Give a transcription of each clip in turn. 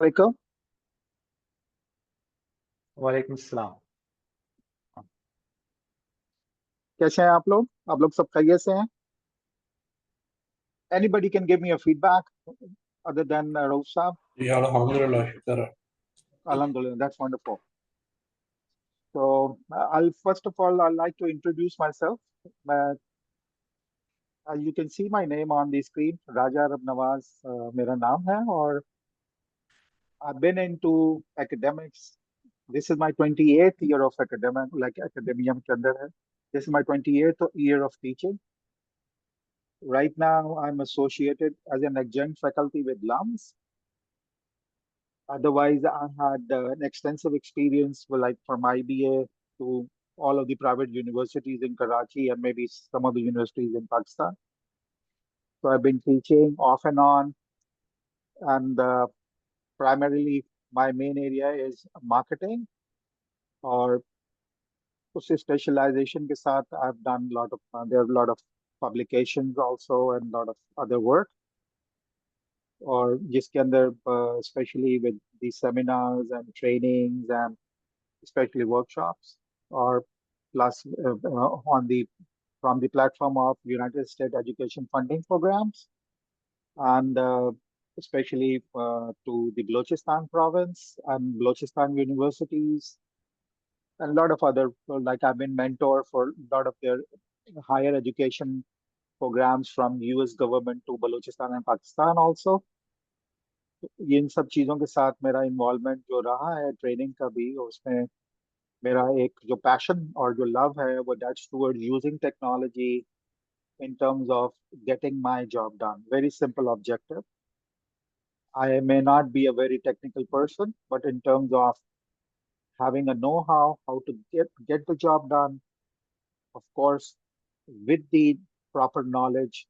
वालेकुम। वालेकुम सलाम। कैसे हैं आप लोग सब खैरियत से हैं? Anybody can give me a feedback other than Rauf साहब? जी अल्हम्दुलिल्लाह शुक्र है। Alhamdulillah, that's wonderful. So I'll first of all I'd like to introduce myself. Uh, you can see my name on the screen. Raja Arab Nawaz मेरा नाम है और I've been into academics. This is my 28th year of academic, like academia के अंदर है. This is my 28th year of teaching. Right now, I'm associated as an adjunct faculty with LUMS. Otherwise, I had an extensive experience like from IBA to all of the private universities in Karachi and maybe some of the universities in Pakistan. So I've been teaching off and on, and primarily my main area is marketing. और उस specialization के साथ I've done a lot of there are a lot of publications also and a lot of other work. और जिसके अंदर especially with the seminars and trainings and especially workshops or plus on the from the platform of United States Education Funding Programs and especially to the Balochistan province and Balochistan universities and a lot of other like I've been mentor for a lot of their higher education programs from US government to Balochistan and Pakistan also. ये इन सब चीजों के साथ मेरा involvement जो रहा है training का भी उसमें मेरा एक जो पैशन और जो लव है वो that's towards using technology in terms of getting my job done. Very simple objective. I may not be a very technical person, but in terms of having a know-how to get the job done, of course, with the proper knowledge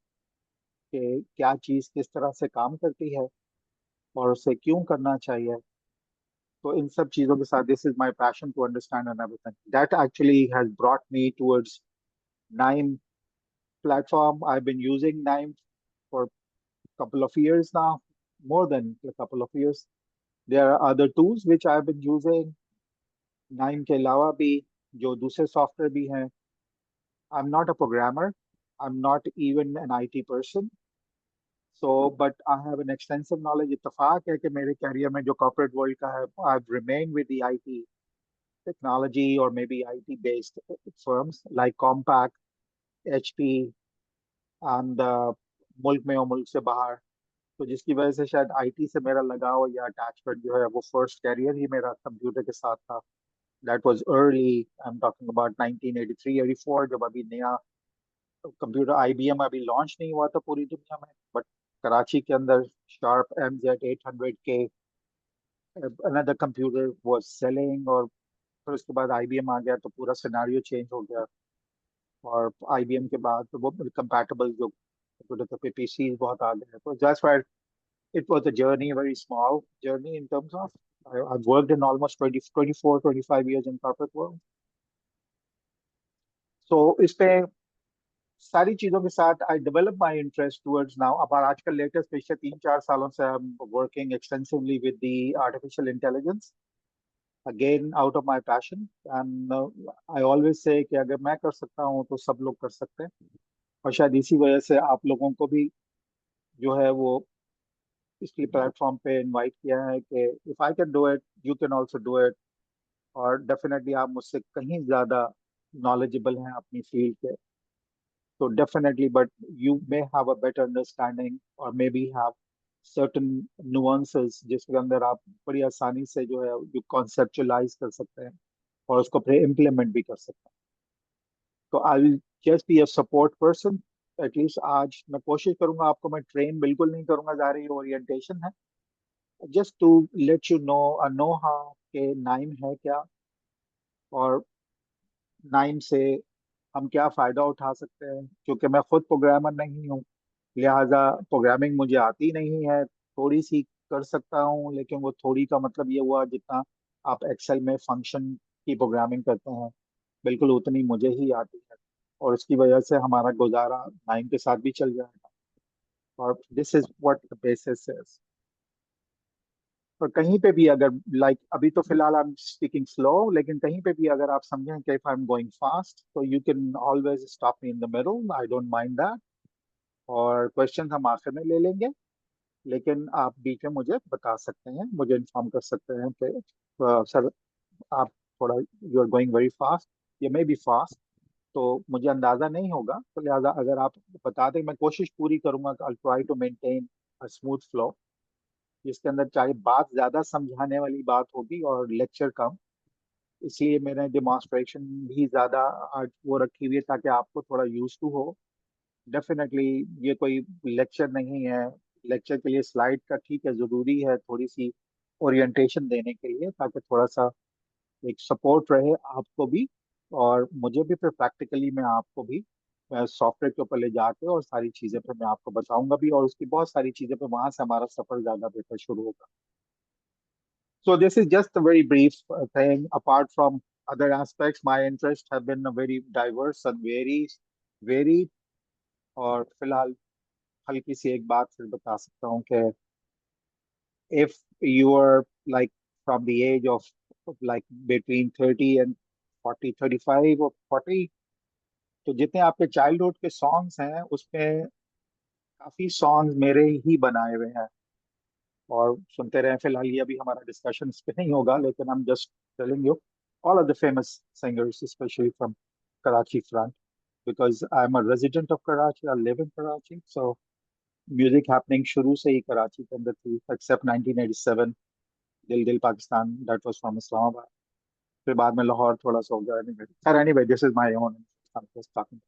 कि क्या चीज किस तरह से काम करती है और उसे क्यों करना चाहिए. तो इन सब चीजों के साथ this is my passion to understand and everything. That actually has brought me towards NIME platform. I've been using NIME for a couple of years now, more than a couple of years. There are other tools which I've been using. NIME के अलावा भी जो दूसरे software भी हैं. I'm not a programmer. I'm not even an IT person. So, but I have an extensive knowledge. इत्तेफाक है कि मेरे कैरियर में जो corporate world का है, I've remained with the IT technology or maybe IT based firms like Compaq, HP and मुल्क में और मुल्क से बाहर. तो जिसकी वजह से शायद आईटी से मेरा लगाव या अटैचमेंट जो है वो फर्स्ट कैरियर ही मेरा कंप्यूटर के साथ था. That was early. I am talking about 1983 84 जब अभी नया कंप्यूटर आईबीएम अभी लॉन्च नहीं हुआ था पूरी दुनिया में, बट कराची के अंदर शार्प MZ 800 के अनदर कंप्यूटर वाज सेलिंग. और फिर उसके बाद आईबीएम आ गया तो पूरा सिनेरियो चेंज हो गया. और आईबीएम के बाद तो वो कंपैटिबल जो कंप्यूटर पे पीसीज बहुत आ गए. तो that's why it was a journey, a very small journey in terms of I've worked in almost 20, 24, 25 years in corporate world. So इस पे सारी चीजों के साथ I developed my interest towards now. अब आजकल लेटेस्ट पिछले 3-4 सालों से I'm working extensively with the artificial intelligence. Again, out of my passion. And I always say कि अगर मैं कर सकता हूँ तो सब लोग कर सकते हैं. और शायद इसी वजह से आप लोगों को भी जो है वो इसकी प्लेटफॉर्म पे इनवाइट किया है कि if I can do it you can also do it. और डेफिनेटली आप मुझसे कहीं ज्यादा नॉलेजेबल हैं अपनी फील्ड के. तो definitely but you may have a better understanding और maybe have certain nuances जिसके अंदर आप बड़ी आसानी से जो है यू कॉन्सेप्चुलाइज कर सकते हैं और उसको फिर इम्प्लीमेंट भी कर सकते हैं. तो I will just be a support person. At least आज मैं कोशिश करूंगा, आपको मैं ट्रेन बिल्कुल नहीं करूंगा, जारी ओरिएंटेशन है. Just to let you know how के नाइम है क्या और नाइम से हम क्या फायदा उठा सकते हैं. क्योंकि मैं खुद प्रोग्रामर नहीं हूँ, लिहाजा प्रोग्रामिंग मुझे आती नहीं है. थोड़ी सी कर सकता हूँ, लेकिन वो थोड़ी का मतलब ये हुआ जितना आप एक्सेल में फंक्शन की प्रोग्रामिंग करते हैं बिल्कुल उतनी मुझे ही आती है. और उसकी वजह से हमारा गुजारा नाइम के साथ भी चल जाएगा. और this is what the basis is. और कहीं पे भी अगर अभी तो फिलहाल आई एम स्पीकिंग स्लो, लेकिन कहीं पे भी अगर आप समझें कि if I am going fast तो you can always stop me in the middle, I don't mind that. और क्वेश्चन हम आखिर में ले लेंगे, लेकिन आप बीच में मुझे बता सकते हैं, मुझे इन्फॉर्म कर सकते हैं कि सर आप थोड़ा you are going very fast, ये मे बी फास्ट, तो मुझे अंदाजा नहीं होगा, तो लिहाजा अगर आप बता दें मैं कोशिश पूरी करूंगा कि I try to maintain a smooth flow, जिसके अंदर चाहे बात ज्यादा समझाने वाली बात होगी और लेक्चर कम। इसलिए मैंने डेमोन्स्ट्रेशन भी ज्यादा आज वो रखी हुई है ताकि आपको थोड़ा यूज टू हो। डेफिनेटली ये कोई लेक्चर नहीं है, लेक्चर के लिए स्लाइड का ठीक है जरूरी है थोड़ी सी ओरिएंटेशन देने के लिए, ताकि थोड़ा सा एक सपोर्ट रहे आपको भी और मुझे भी, फिर प्रैक्टिकली मैं आपको भी सॉफ्टवेयर के ऊपर ले जाके और सारी चीजें फिर मैं आपको बताऊंगा भी, और उसकी बहुत सारी चीजें फिर वहां से हमारा सफर ज्यादा बेहतर शुरू होगा। So this is just a very brief thing. Apart from other aspects, my interests have been very diverse and very varied. और फिलहाल हल्की सी एक बात फिर बता सकता हूँ कि if you are like from the age of like between 30 and 40, 35 or 40, तो जितने आपके चाइल्डहुड के सॉन्ग्स हैं उसमें काफी सॉन्ग्स मेरे ही बनाए हुए हैं, और सुनते रहे। फिलहाल ये अभी हमारा डिस्कशन इस पे नहीं होगा, लेकिन I'm just telling you all of the famous singers, especially from Karachi front, because I'm a resident of Karachi, I live in Karachi, so music happening शुरू से ही कराची के अंदर थी, एक्सेप्ट 1987 दिल दिल Pakistan that was from Islamabad. फिर बाद में लाहौर थोड़ा सा हो गया। Anyway this is my own talking.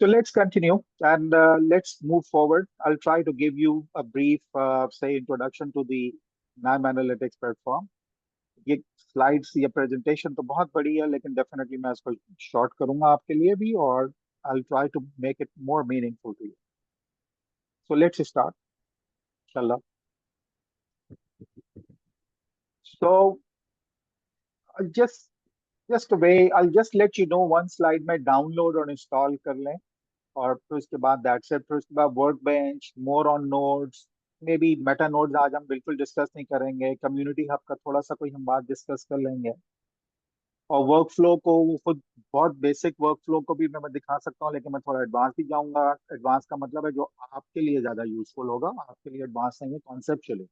So let's continue and let's move forward. I'll try to give you a brief, say, introduction to the NAM Analytics platform. ये स्लाइड्स या presentation तो बहुत बड़ी है, लेकिन डेफिनेटली मैं इसको शॉर्ट करूंगा आपके लिए भी, और I'll try to make it more meaningful to you. So let's start, inshallah. So just a way, I'll just let you know one slide में डाउनलोड और इंस्टॉल कर लें, और फिर उसके बाद दैट्स इट। फिर उसके बाद work bench, more on nodes, may be Meta nodes आज हम बिल्कुल डिस्कस नहीं करेंगे, कम्युनिटी हब का थोड़ा सा कोई हम बात डिस्कस कर लेंगे, और वर्क फ्लो को वो खुद बहुत बेसिक वर्क फ्लो को भी मैं दिखा सकता हूँ, लेकिन मैं थोड़ा एडवांस भी जाऊंगा। एडवांस का मतलब है जो आपके लिए ज्यादा यूजफुल होगा, आपके लिए एडवांस नहीं है, कॉन्सेप्चुअली।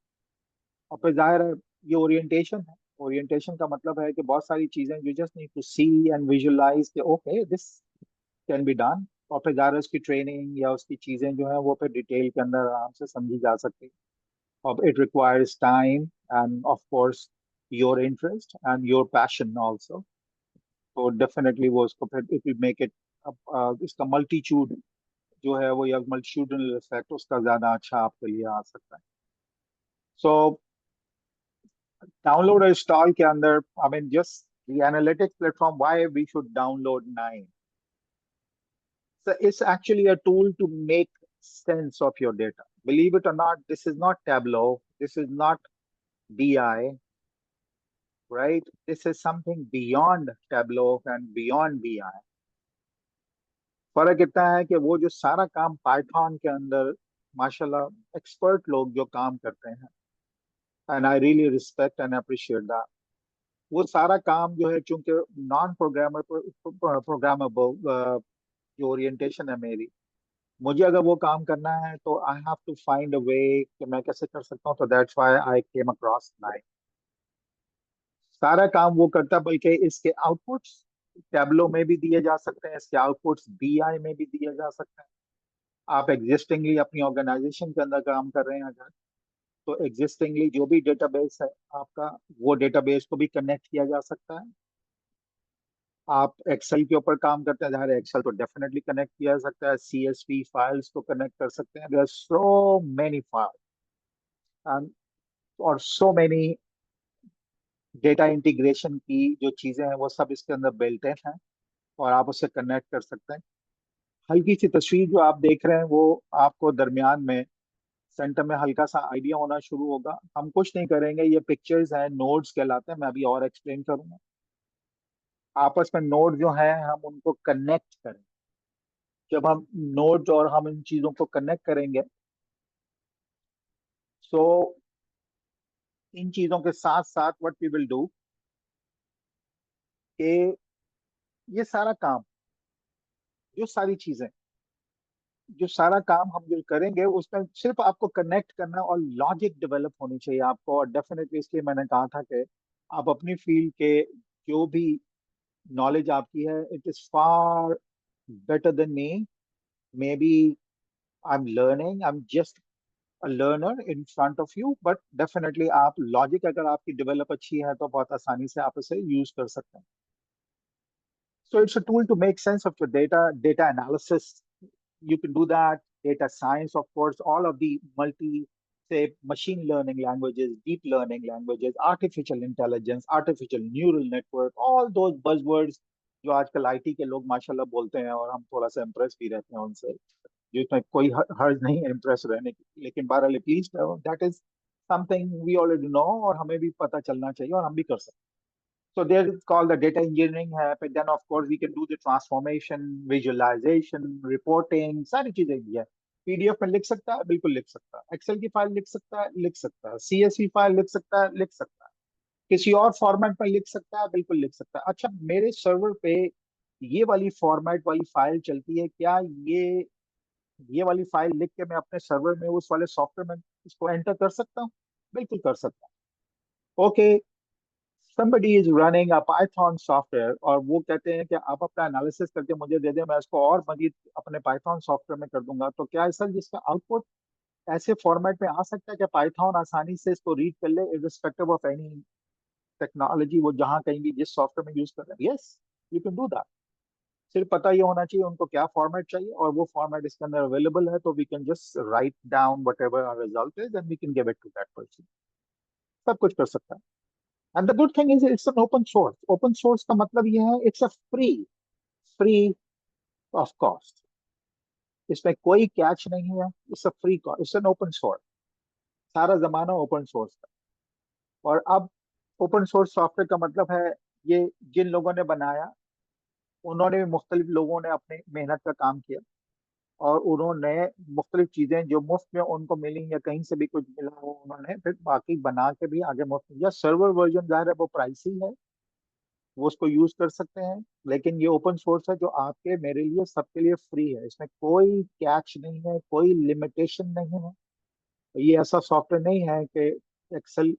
और फिर जाहिर है ये ओरिएंटेशन है। ओरिएंटेशन का मतलब है कि बहुत सारी चीजें you just need to see and visualise कि okay this can be done, और फिर ज़ाहिर है उसकी ट्रेनिंग या उसकी चीज़ें जो है वो फिर डिटेल के अंदर आराम से समझी जा सकती है। अब it requires time and of course your interest and your passion also, तो डेफिनेटली वो उसको फिर इट विल मेक इट, इसका मल्टीट्यूड जो है वो, या मल्टीट्यूडनल इफेक्ट उसका ज़्यादा अच्छा आपके लिए आ सकता है। सो डाउनलोड और इंस्टॉल के अंदर, I mean just the analytics platform, why we should download 9. So it's actually a tool to make sense of your data. Believe it or not, this is not Tableau. This is not BI, right? This is something beyond Tableau and beyond BI. फर्क इतना है कि वो जो सारा काम Python के अंदर माशाल्लाह एक्सपर्ट लोग जो काम करते हैं, and I really respect and appreciate that, वो सारा काम जो है चूंकि नॉन प्रोग्रामर प्रोग्रामेबल जो ओरिएंटेशन है मेरी, मुझे अगर वो काम करना है तो I have to find a way कि मैं कैसे कर सकता हूँ, तो that's why I came across KNIME. सारा काम वो करता है, बल्कि इसके आउटपुट्स टैब्लो में भी दिए जा सकते हैं, इसके आउटपुट्स बीआई में भी दिए जा सकते हैं। आप एग्जिस्टिंगली अपनी ऑर्गेनाइजेशन के अंदर काम कर रहे हैं अगर, तो एग्जिस्टिंगली जो भी डेटाबेस है आपका, वो डेटाबेस को भी कनेक्ट किया जा सकता है। आप एक्सेल के ऊपर काम करते हैं, जहाँ एक्सेल तो डेफिनेटली कनेक्ट किया जा सकता है, सीएसवी फाइल्स को कनेक्ट कर सकते हैं, there are so many files और सो मेनी डेटा इंटीग्रेशन की जो चीजें हैं वो सब इसके अंदर बिल्ट इन हैं, और आप उससे कनेक्ट कर सकते हैं। हल्की सी तस्वीर जो आप देख रहे हैं वो आपको दरमियान में सेंटर में हल्का सा आइडिया होना शुरू होगा। हम कुछ नहीं करेंगे, ये पिक्चर्स हैं, नोड्स कहलाते हैं, मैं अभी और एक्सप्लेन करूंगा। आपस में नोड जो हैं हम उनको कनेक्ट करें। जब हम नोड और हम इन चीजों को कनेक्ट करेंगे, सो इन चीजों के साथ साथ व्हाट वी विल डू कि ये सारा काम, जो सारी चीजें, जो सारा काम हम जो करेंगे उसमें सिर्फ आपको कनेक्ट करना और लॉजिक डेवलप होनी चाहिए आपको। और डेफिनेटली इसलिए मैंने कहा था कि आप अपनी फील्ड के जो भी नॉलेज आपकी है, it is far better than me. Maybe I am learning, I am just a learner in front of you, but definitely आप लॉजिक अगर आपकी डेवलप अच्छी है तो बहुत आसानी से आप इसे यूज कर सकते हैं। So it's a tool to make sense of your data, data analysis. You can do that. Data science, of course, all of the say, machine learning languages, deep learning languages, artificial intelligence, artificial neural network, all those buzzwords जो आजकल IT के लोग माशाल्लाह बोलते हैं और हम थोड़ा सा इम्प्रेस भी रहते हैं उनसे, जिसमें कोई हर्ज नहीं है इम्प्रेस रहने की, लेकिन बहरहाल at least that is something we already know और हमें भी पता चलना चाहिए और हम भी कर सकते हैं। So there it's called the data engineering है, but then of course we can do the transformation, visualization, reporting, सारी चीजें भी है। पीडीएफ में लिख सकता है, बिल्कुल लिख सकता है। एक्सेल की फाइल लिख सकता है, लिख सकता है। सीएसवी फाइल लिख सकता है, लिख सकता है। किसी और फॉर्मेट में लिख सकता है, बिल्कुल लिख सकता है। अच्छा, मेरे सर्वर पे ये वाली फॉर्मेट वाली फाइल चलती है क्या? ये वाली फाइल लिख के मैं अपने सर्वर में उस वाले सॉफ्टवेयर में इसको एंटर कर सकता हूँ? बिल्कुल कर सकता हूँ। Okay, somebody is running a Python software और वो कहते हैं कि आप अपना एनालिसिस करके मुझे दे दें, मैं इसको और मजीद अपने Python सॉफ्टवेयर में कर दूंगा। तो क्या सर जिसका आउटपुट ऐसे फॉर्मेट में आ सकता है कि पाइथन आसानी से इसको रीड कर ले इर्रिस्पेक्टिव ऑफ एनी टेक्नोलॉजी, वो जहां कहीं भी जिस सॉफ्टवेयर में यूज कर रहे हैं? Yes, you can do that. सिर्फ पता ये होना चाहिए उनको क्या फॉर्मेट चाहिए और वो फॉर्मेट इसके अंदर अवेलेबल है, तो we can just write down whatever our result is and we can give it to that person. सब कुछ कर सकता है। And the good thing is it's an open source. Open source का मतलब ये है it's a free, free of cost. इसमें कोई कैच नहीं है। It's a free cost, it's an open source. सारा जमाना ओपन सोर्स का। और अब ओपन सोर्स सॉफ्टवेयर का मतलब है ये जिन लोगों ने बनाया उन्होंने भी, मुख्तलिफ लोगों ने अपने मेहनत का काम किया और उन्होंने मुख्तलिफ चीजें जो मुफ्त में उनको मिली या कहीं से भी कुछ मिला हो उन्होंने फिर बाकी बना के भी आगे मुफ्त में, या सर्वर वर्जन जाहिर है वो प्राइसी है, वो उसको यूज कर सकते हैं। लेकिन ये ओपन सोर्स है जो आपके मेरे लिए सबके लिए फ्री है। इसमें कोई कैच नहीं है, कोई लिमिटेशन नहीं है। ये ऐसा सॉफ्टवेयर नहीं है कि एक्सेल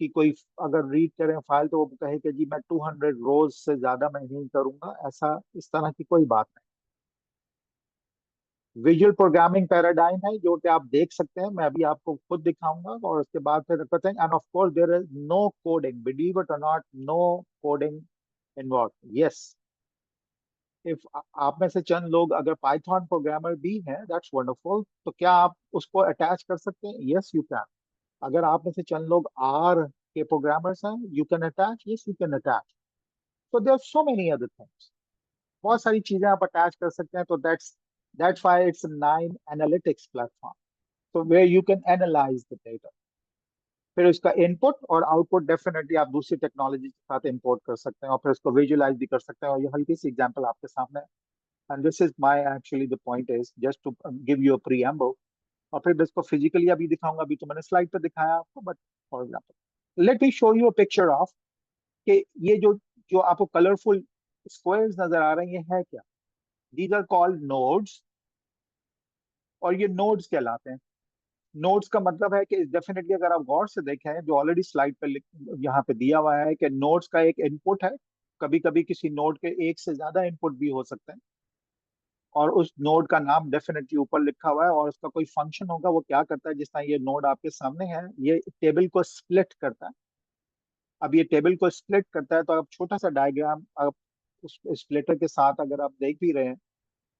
की कोई अगर रीड करें फाइल तो वो कहे कि जी मैं 200 रोज से ज्यादा मैं नहीं करूंगा, ऐसा इस तरह की कोई बात नहीं। विजुअल प्रोग्रामिंग पैराडाइम है जो कि आप देख सकते हैं, मैं अभी आपको खुद दिखाऊंगा और उसके बाद फिर कहते हैं। And of course there is no coding, believe it or not, no coding involve. Yes, if आप में से चंद लोग अगर पाइथन प्रोग्रामर भी हैं, दैट्स वंडरफुल, तो क्या आप उसको अटैच कर सकते हैं? Yes you can. अगर आप में से चंद लोग आर के प्रोग्रामर्स हैं, you can attach, yes you can attach. तो there so many other things, बहुत सारी चीजें आप अटैच कर सकते हैं। तो that's why it's KNIME analytics platform, तो where you can analyse the data. फिर उसका इनपुट और आउटपुट डेफिनेटली आप दूसरी टेक्नोलॉजी के साथ इंपोर्ट कर सकते हैं और फिर उसको विजुअलाइज भी कर सकते हैं। और ये हल्की सी एग्जांपल आपके सामने है। And this is my actually the point is just to give you a preamble. और फिर मैं इसको फिजिकली अभी दिखाऊंगा, अभी तो मैंने स्लाइड पे दिखाया आपको, but for example let me show you a picture of कि ये जो जो आपको कलरफुल स्क्वायर्स नजर आ रहे हैं ये है क्या? दीज आर कॉल्ड नोड्स, और ये नोड्स कहलाते हैं। नोड्स का मतलब है कि डेफिनेटली अगर आप गौर से देखें जो ऑलरेडी स्लाइड पे यहाँ पे दिया हुआ है कि नोड्स का एक इनपुट है। कभी कभी किसी नोड के एक से ज्यादा इनपुट भी हो सकते हैं और उस नोड का नाम डेफिनेटली ऊपर लिखा हुआ है और उसका कोई फंक्शन होगा। वो क्या करता है, जिस तरह ये नोड आपके सामने है, ये टेबल को स्प्लिट करता है। अब ये टेबल को स्प्लिट करता है तो आप छोटा सा डायग्राम आप उस स्प्लिटर के साथ अगर आप देख भी रहे हैं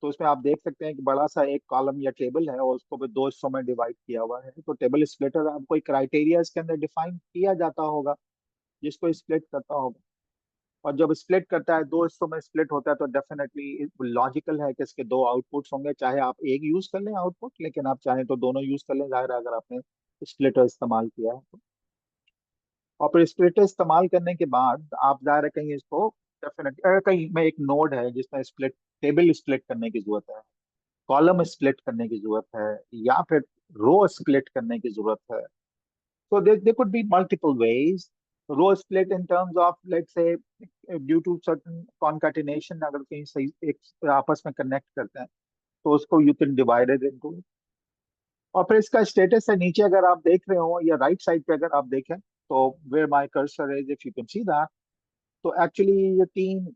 तो उसमें आप देख सकते हैं कि बड़ा सा एक कॉलम या टेबल है और उसको भी दो हिस्सों में डिवाइड किया हुआ है। तो टेबल स्प्लिटर आप कोई क्राइटेरिया इसके अंदर डिफाइन किया जाता होगा जिसको स्प्लिट करता होगा। और जब स्प्लिट करता है, दो हिस्सों में स्प्लिट होता है, तो डेफिनेटली लॉजिकल है कि इसके दो आउटपुट्स होंगे। चाहे आप एक यूज कर लें आउटपुट, लेकिन आप चाहें तो दोनों यूज कर लें, जाहिर है अगर आपने स्प्लिटर इस्तेमाल किया है तो। और फिर स्प्लिटर इस्तेमाल करने के बाद आप जाहिर है कहीं इसको डेफिनेटली, अगर कहीं में एक नोड है जिसमें स्प्लिट टेबल स्प्लिट करने की जरूरत है, कॉलम स्प्लिट करने की जरूरत है, या फिर रो स्प्लिट करने की जरूरत है, So there could be multiple ways. Row split in terms of, let's say, due to certain concatenation, अगर कहीं सही एक आपस में connect करते हैं तो उसको you can divide it into. और फिर इसका स्टेटस है नीचे अगर आप देख रहे हो या राइट साइड पे अगर आप देखें तो where my cursor is, if you can see that, तो एक्चुअली ये तीन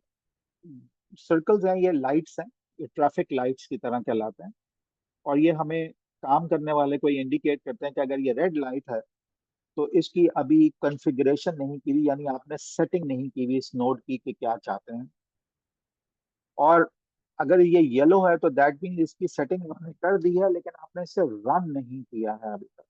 सर्कल्स हैं, ये लाइट्स हैं, ये ट्रैफिक लाइट्स की तरह कहलाते हैं। और ये हमें काम करने वाले को इंडिकेट करते हैं कि अगर ये रेड लाइट है तो इसकी अभी कॉन्फ़िगरेशन नहीं की हुई, यानी आपने सेटिंग नहीं की हुई इस नोड की कि क्या चाहते हैं। और अगर ये येलो है तो दैट मीन इसकी सेटिंग आपने कर दी है लेकिन आपने इसे रन नहीं किया है अभी तक।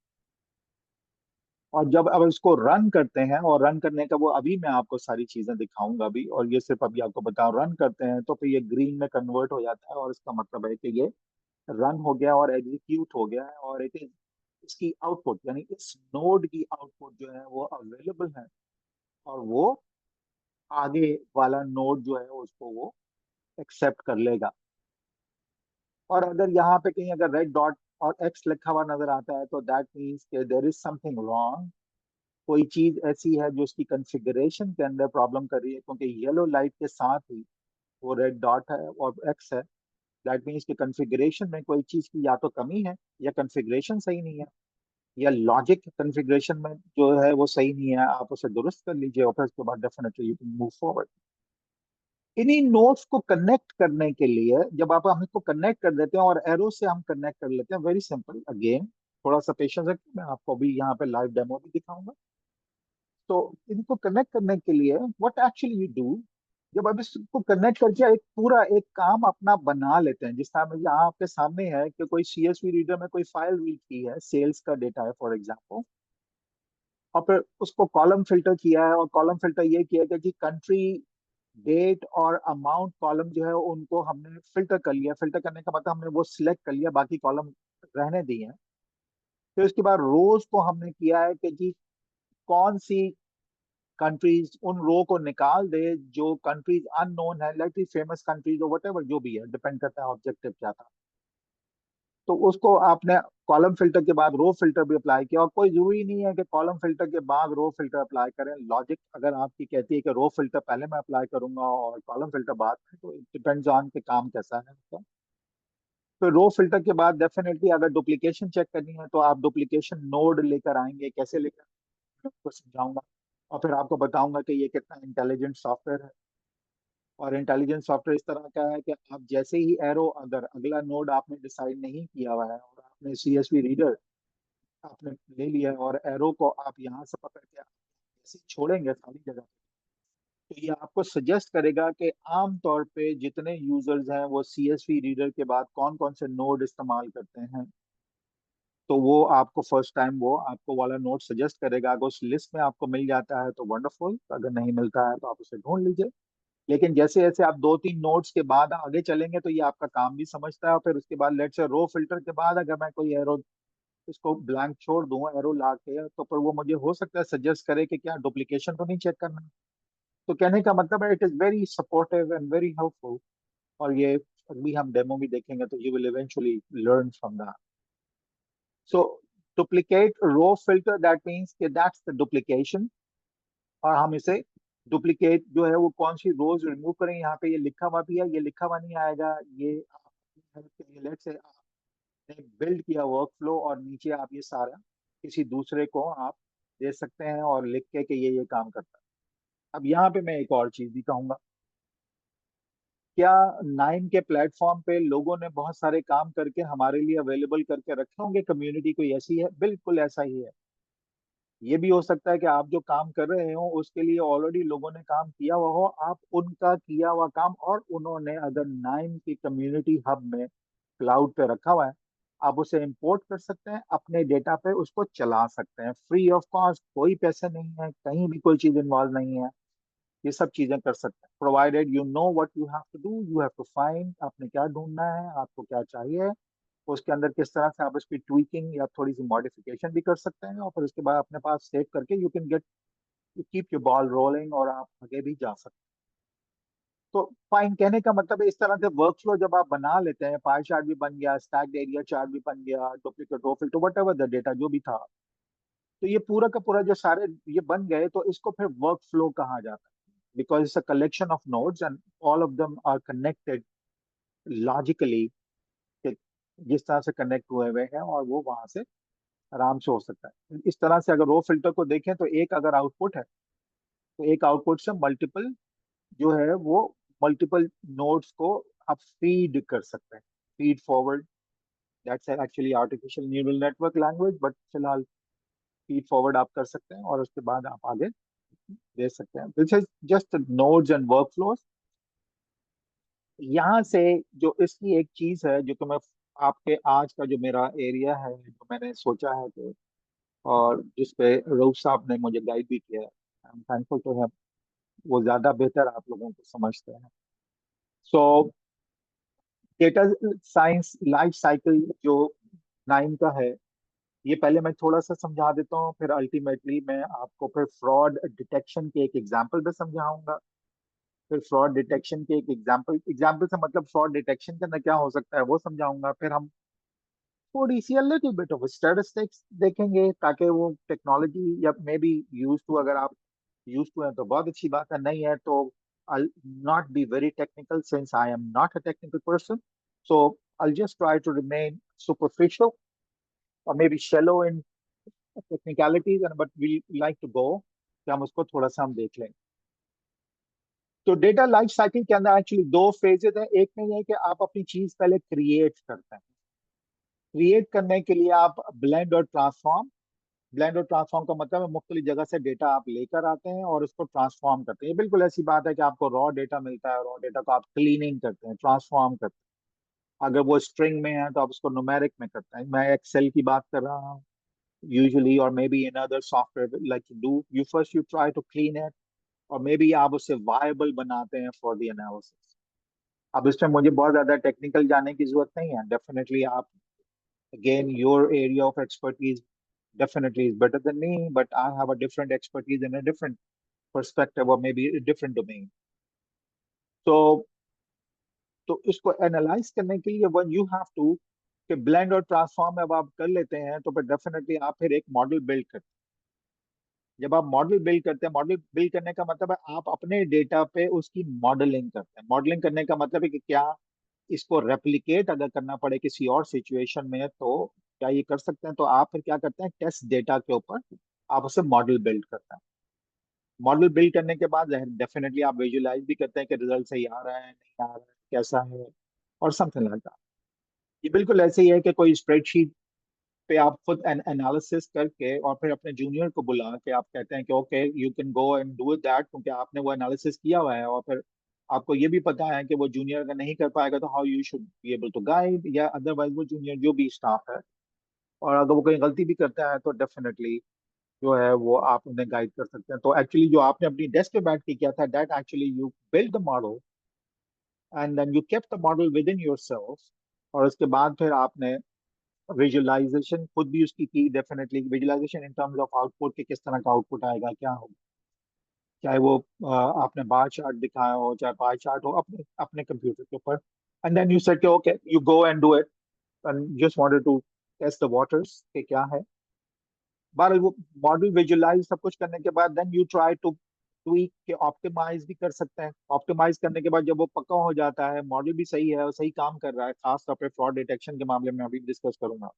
और जब अब इसको रन करते हैं, और रन करने का वो अभी मैं आपको सारी चीजें दिखाऊंगा अभी, और ये सिर्फ अभी आपको बताऊं, रन करते हैं तो फिर ये ग्रीन में कन्वर्ट हो जाता है और इसका मतलब है कि ये रन हो गया और एग्जीक्यूट हो गया है, और इट इज इसकी आउटपुट यानी इस नोड की आउटपुट जो है वो अवेलेबल है, और वो आगे वाला नोड जो है उसको वो एक्सेप्ट कर लेगा। और अगर यहाँ पे कहीं अगर रेड डॉट और एक्स लिखा हुआ नजर आता है तो दैट मीन्स के देयर इज समथिंग रॉन्ग, कोई चीज ऐसी है जो उसकी कॉन्फ़िगरेशन के अंदर प्रॉब्लम कर रही है, क्योंकि येलो लाइट के साथ ही वो रेड डॉट है और एक्स है। दैट मीन्स कि कॉन्फ़िगरेशन में कोई चीज की या तो कमी है या कॉन्फ़िगरेशन सही नहीं है, या लॉजिक कॉन्फ़िगरेशन में जो है वो सही नहीं है। आप उसे दुरुस्त कर लीजिए और फिर उसके बाद definitely you can move forward. इन्हीं नोड्स को कनेक्ट करने के लिए जब आप हम इसको कनेक्ट कर देते हैं और एरो से हम कनेक्ट कर लेते हैं, वेरी सिंपल अगेन, थोड़ा सा पेशेंस रखिए, मैं आपको भी यहाँ पे लाइव डेमो भी दिखाऊंगा। तो इनको कनेक्ट करने के लिए व्हाट एक्चुअली यू डू, जब आप इसको कनेक्ट करके एक पूरा एक काम अपना बना लेते हैं, जिस तरह यहाँ आपके सामने है कि कोई सीएसवी रीडर में कोई फाइल रीड की है, सेल्स का डेटा है फॉर एग्जांपल, और फिर उसको कॉलम फिल्टर किया है, और कॉलम फिल्टर ये किया है कि कंट्री, डेट और अमाउंट कॉलम जो है उनको हमने फिल्टर कर लिया। फिल्टर करने का मतलब हमने वो सिलेक्ट कर लिया, बाकी कॉलम रहने दिए हैं। फिर उसके बाद रोज को हमने किया है कि जी कौन सी कंट्रीज उन रो को निकाल दे जो कंट्रीज अननोन है, लाइक फेमस कंट्रीज और वट जो भी है, डिपेंड करता है ऑब्जेक्टिव क्या था। तो उसको आपने कॉलम फिल्टर के बाद रो फिल्टर भी अप्लाई किया, और कोई जरूरी नहीं है कि कॉलम फिल्टर के बाद रो फिल्टर अप्लाई करें। लॉजिक अगर आपकी कहती है कि रो फिल्टर पहले मैं अप्लाई करूंगा और कॉलम फिल्टर बाद में, तो इट डिपेंड्स ऑन के काम कैसा है उसका। तो रो फिल्टर के बाद डेफिनेटली अगर डुप्लीकेशन चेक करनी है तो आप डुप्लीकेशन नोड लेकर आएंगे, कैसे लेकर आपको समझाऊंगा, और फिर आपको बताऊंगा कि ये कितना इंटेलिजेंट सॉफ्टवेयर है। और इंटेलिजेंट सॉफ्टवेयर इस तरह का है कि आप जैसे ही एरो, अगर अगला नोड आपने डिसाइड नहीं किया हुआ है और आपने सीएसवी रीडर आपने ले लिया है और एरो को आप यहाँ से पकड़ के आप ऐसे ही छोड़ेंगे खाली जगह, तो ये आपको सजेस्ट करेगा कि आम तौर पे जितने यूजर्स हैं वो सीएसवी रीडर के बाद कौन कौन से नोड इस्तेमाल करते हैं। तो वो आपको फर्स्ट टाइम वो आपको वाला नोड सजेस्ट करेगा। अगर उस लिस्ट में आपको मिल जाता है तो वंडरफुल, अगर नहीं मिलता है तो आप उसे ढूंढ लीजिए। लेकिन जैसे जैसे आप दो तीन नोड्स के बाद आगे चलेंगे तो ये आपका काम भी समझता है। और फिर उसके बाद लेट्स से रो फिल्टर के बाद अगर मैं कोई एरो इसको ब्लैंक छोड़ दूं एरो ला के, तो फिर वो मुझे हो सकता है सजेस्ट करे कि क्या डुप्लीकेशन तो नहीं चेक करना। तो कहने का मतलब है it is very supportive and very helpful. और ये अभी हम डेमो भी देखेंगे तो you will eventually learn from that. So duplicate row filter, that means कि दैट्स द डुप्लीकेशन। और हम इसे डुप्लीकेट जो है वो कौन सी रोज रिमूव करें, यहाँ पे ये लिखा हुआ भी है, ये लिखा हुआ नहीं आएगा। ये लेट से आपने बिल्ड किया वर्क फ्लो और नीचे आप ये सारा किसी दूसरे को आप दे सकते हैं और लिख के कि ये काम करता है। अब यहाँ पे मैं एक और चीज भी कहूंगा, क्या नाइन के प्लेटफॉर्म पे लोगों ने बहुत सारे काम करके हमारे लिए अवेलेबल करके रखे होंगे, कम्युनिटी कोई ऐसी है? बिल्कुल ऐसा ही है। ये भी हो सकता है कि आप जो काम कर रहे हो उसके लिए ऑलरेडी लोगों ने काम किया हुआ हो, आप उनका किया हुआ काम और उन्होंने अगर नाइन की कम्युनिटी हब में क्लाउड पे रखा हुआ है, आप उसे इंपोर्ट कर सकते हैं, अपने डेटा पे उसको चला सकते हैं फ्री ऑफ कॉस्ट। कोई पैसे नहीं है, कहीं भी कोई चीज इन्वॉल्व नहीं है, ये सब चीजें कर सकते हैं, provided you know what you have to do, you have to find, आपने क्या ढूंढना है, आपको क्या चाहिए, उसके अंदर किस तरह से आप इसकी ट्वीकिंग या थोड़ी सी मॉडिफिकेशन भी कर सकते हैं, और फिर उसके बाद अपने पास सेव करके you can gate, you keep your ball rolling और आप आगे भी जा सकते हैं। तो फाइन, कहने का मतलब है इस तरह से वर्कफ्लो जब आप बना लेते हैं, पाई चार्ट भी बन गया, स्टैक्ड एरिया चार्ट भी बन गया, duplicate row filter, whatever the data जो भी था, तो ये पूरा का पूरा जो सारे ये बन गए, तो इसको फिर वर्क फ्लो कहा जाता है, because it's a collection of nodes and all of them are connected logically, जिस तरह से कनेक्ट हुए हुए हैं, और वो वहां से आराम से हो सकता है। इस तरह से अगर रो फिल्टर को देखें तो एक अगर आउटपुट है, तो एक आउटपुट से मल्टीपल जो है वो मल्टीपल नोड्स को आप फीड कर सकते हैं, feed forward. That's actually artificial neural network language, but फिलहाल फीड फॉरवर्ड आप कर सकते हैं और उसके बाद आप आगे दे सकते हैं। This is just nodes and work flows. यहाँ से जो इसकी एक चीज है जो कि मैं आपके आज का जो मेरा एरिया है, जो मैंने सोचा है कि, और जिस पे रऊफ साहब ने मुझे गाइड भी किया है, I am thankful to have, वो ज्यादा बेहतर आप लोगों को समझते हैं। So data science life cycle जो नाइन का है, ये पहले मैं थोड़ा सा समझा देता हूँ, फिर अल्टीमेटली मैं आपको फिर फ्रॉड डिटेक्शन के एक एग्जाम्पल पे समझाऊंगा। फिर फ्रॉड डिटेक्शन के एक एग्जाम्पल एग्जाम्पल से मतलब फ्रॉड डिटेक्शन के अंदर क्या हो सकता है वो समझाऊंगा। फिर हम थोड़ी सी लिटिल बिट ऑफ स्टैटिस्टिक्स देखेंगे, ताकि वो टेक्नोलॉजी या मे बी यूज टू, अगर आप यूज टू हैं तो बहुत अच्छी बात है, नहीं है तो I'll not be very technical since I am not a technical person. So I'll just try to remain superficial or maybe shallow in technicalities, and but we like to go कि हम उसको थोड़ा सा हम देख लें। तो डेटा लाइफ साइकिल के अंदर एक्चुअली दो फेजेस हैं। एक में ये है कि आप अपनी चीज पहले क्रिएट करते हैं। क्रिएट करने के लिए आप ब्लेंड और ट्रांसफॉर्म, ब्लेंड और ट्रांसफॉर्म का मतलब है मुख्तलिफ जगह से डेटा आप लेकर आते हैं और उसको ट्रांसफॉर्म करते हैं। ये बिल्कुल ऐसी बात है कि आपको रॉ डेटा मिलता है, रॉ डेटा को आप क्लीनिंग करते हैं, ट्रांसफॉर्म करते हैं। अगर वो स्ट्रिंग में है तो आप उसको न्यूमेरिक में करते हैं। मैं एक्सेल की बात कर रहा हूँ यूजुअली, और maybe in other software like you do, you first you try to clean it, और मे बी आप उसे वायबल बनाते हैं फॉर द एनालिसिस। अब इसमें मुझे बहुत ज्यादा टेक्निकल जाने की जरूरत नहीं है। डेफिनेटली आप, again your area of expertise definitely is better than me, but I have a different expertise in a different perspective or maybe a different domain. So तो इसको एनालाइज करने के लिए वन यू हैव टू, कि blend और transform अब आप कर लेते हैं तो फिर डेफिनेटली आप फिर एक मॉडल बिल्ड करते हैं। जब आप मॉडल बिल्ड करते हैं, मॉडल बिल्ड करने का मतलब है आप अपने डेटा पे उसकी मॉडलिंग करते हैं। मॉडलिंग करने का मतलब है कि क्या इसको रेप्लिकेट अगर करना पड़े किसी और सिचुएशन में तो क्या ये कर सकते हैं। तो आप फिर क्या करते हैं, टेस्ट डेटा के ऊपर आप उसे मॉडल बिल्ड करते हैं। मॉडल बिल्ड करने के बाद डेफिनेटली आप विजुलाइज भी करते हैं कि रिजल्ट सही आ रहा है नहीं आ रहा है, कैसा है, और समथिंग लाइक दैट। ये बिल्कुल ऐसे ही है कि कोई स्प्रेडशीट पे आप खुद एनालिसिस करके और फिर अपने जूनियर को बुला के आप कहते हैं कि okay you can go and do that, क्योंकि आपने वो एनालिसिस किया हुआ है, और फिर आपको ये भी पता है कि वो जूनियर अगर नहीं कर पाएगा तो how you should be able to guide, या अदरवाइज वो जूनियर जो भी स्टाफ है, और अगर वो कहीं गलती भी करता है तो डेफिनेटली जो है वो आप उन्हें गाइड कर सकते हैं। तो एक्चुअली जो आपने अपनी डेस्क पे बैठ के किया था, that actually you build the model and then you kept the model within yourself, और उसके बाद फिर आपने विजुअलाइजेशन खुद भी उसकी की। Definitely visualisation in terms of output, कि किस तरह का आउटपुट आएगा, क्या होगा, चाहे वो आपने बार चार्ट दिखाया हो, चाहे पाई चार्ट हो, अपने अपने कंप्यूटर के ऊपर। And then you said okay you go and do it, and just wanted to test the waters कि क्या है। बार वो मॉडल विजुलाइज सब कुछ करने के बाद then you try to tweak के ऑप्टिमाइज भी कर सकते हैं। ऑप्टिमाइज करने के बाद जब वो पक्का हो जाता है, मॉडल भी सही है और सही काम कर रहा है, खास तौर पे फ्रॉड डिटेक्शन के मामले में अभी डिस्कस करूंगा,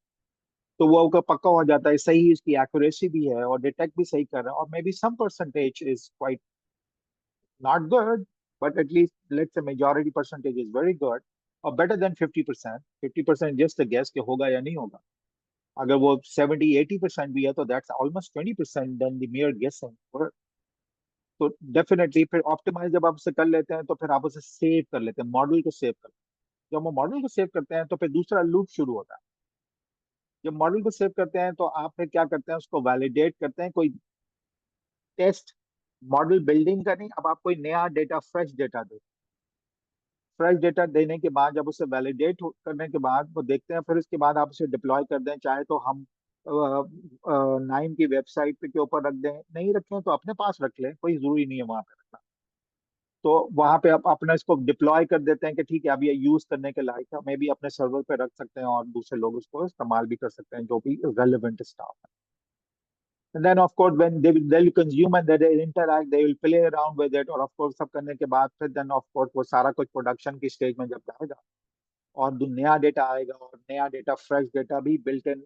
तो वो का पक्का हो जाता है, सही इसकी एक्यूरेसी भी है और डिटेक्ट भी सही कर रहा है, और maybe some percentage is quite not good, but at least let's say majority percentage is very good, और बेटर देन 50%। 50% जस्ट गेस के होगा या नहीं होगा। अगर वो 70-80% भी है तो that's almost 20% then the mere guessing. तो डेफिनेटली फिर ऑप्टिमाइज जब आप उसे कर लेते हैं तो फिर आप उसे सेव कर लेते हैं, मॉडल को सेव कर लेते हैं। जब वो मॉडल को सेव करते हैं तो फिर दूसरा लूप शुरू होता है। जब मॉडल को सेव करते हैं तो आप फिर क्या करते हैं, उसको वैलिडेट करते हैं। कोई टेस्ट मॉडल बिल्डिंग का नहीं, अब आप कोई नया डेटा, फ्रेश डेटा दे, फ्रेश डेटा देने के बाद जब उसे वैलिडेट करने के बाद वो देखते हैं, फिर उसके बाद आप उसे डिप्लॉय कर दें। चाहे तो हम नाइन की वेबसाइट पे के ऊपर रख दें, नहीं रखें तो अपने पास रख लें, कोई जरूरी नहीं है वहां पे रखना। तो वहां पे आप अपने इसको डिप्लॉय कर देते हैं कि ठीक है अब ये यूज करने के लायक है, मे भी अपने सर्वर पे रख सकते हैं और दूसरे लोग उसको इस्तेमाल भी कर सकते हैं जो भी रेलिवेंट स्टाफ है। And then of course when they'll consume and they'll interact, they will play around with it, और of course सब करने के बाद फिर then of course वो सारा कुछ प्रोडक्शन की स्टेज में जब जाएगा और जो नया डेटा आएगा और नया डेटा फ्रेश डेटा भी बिल्ट इन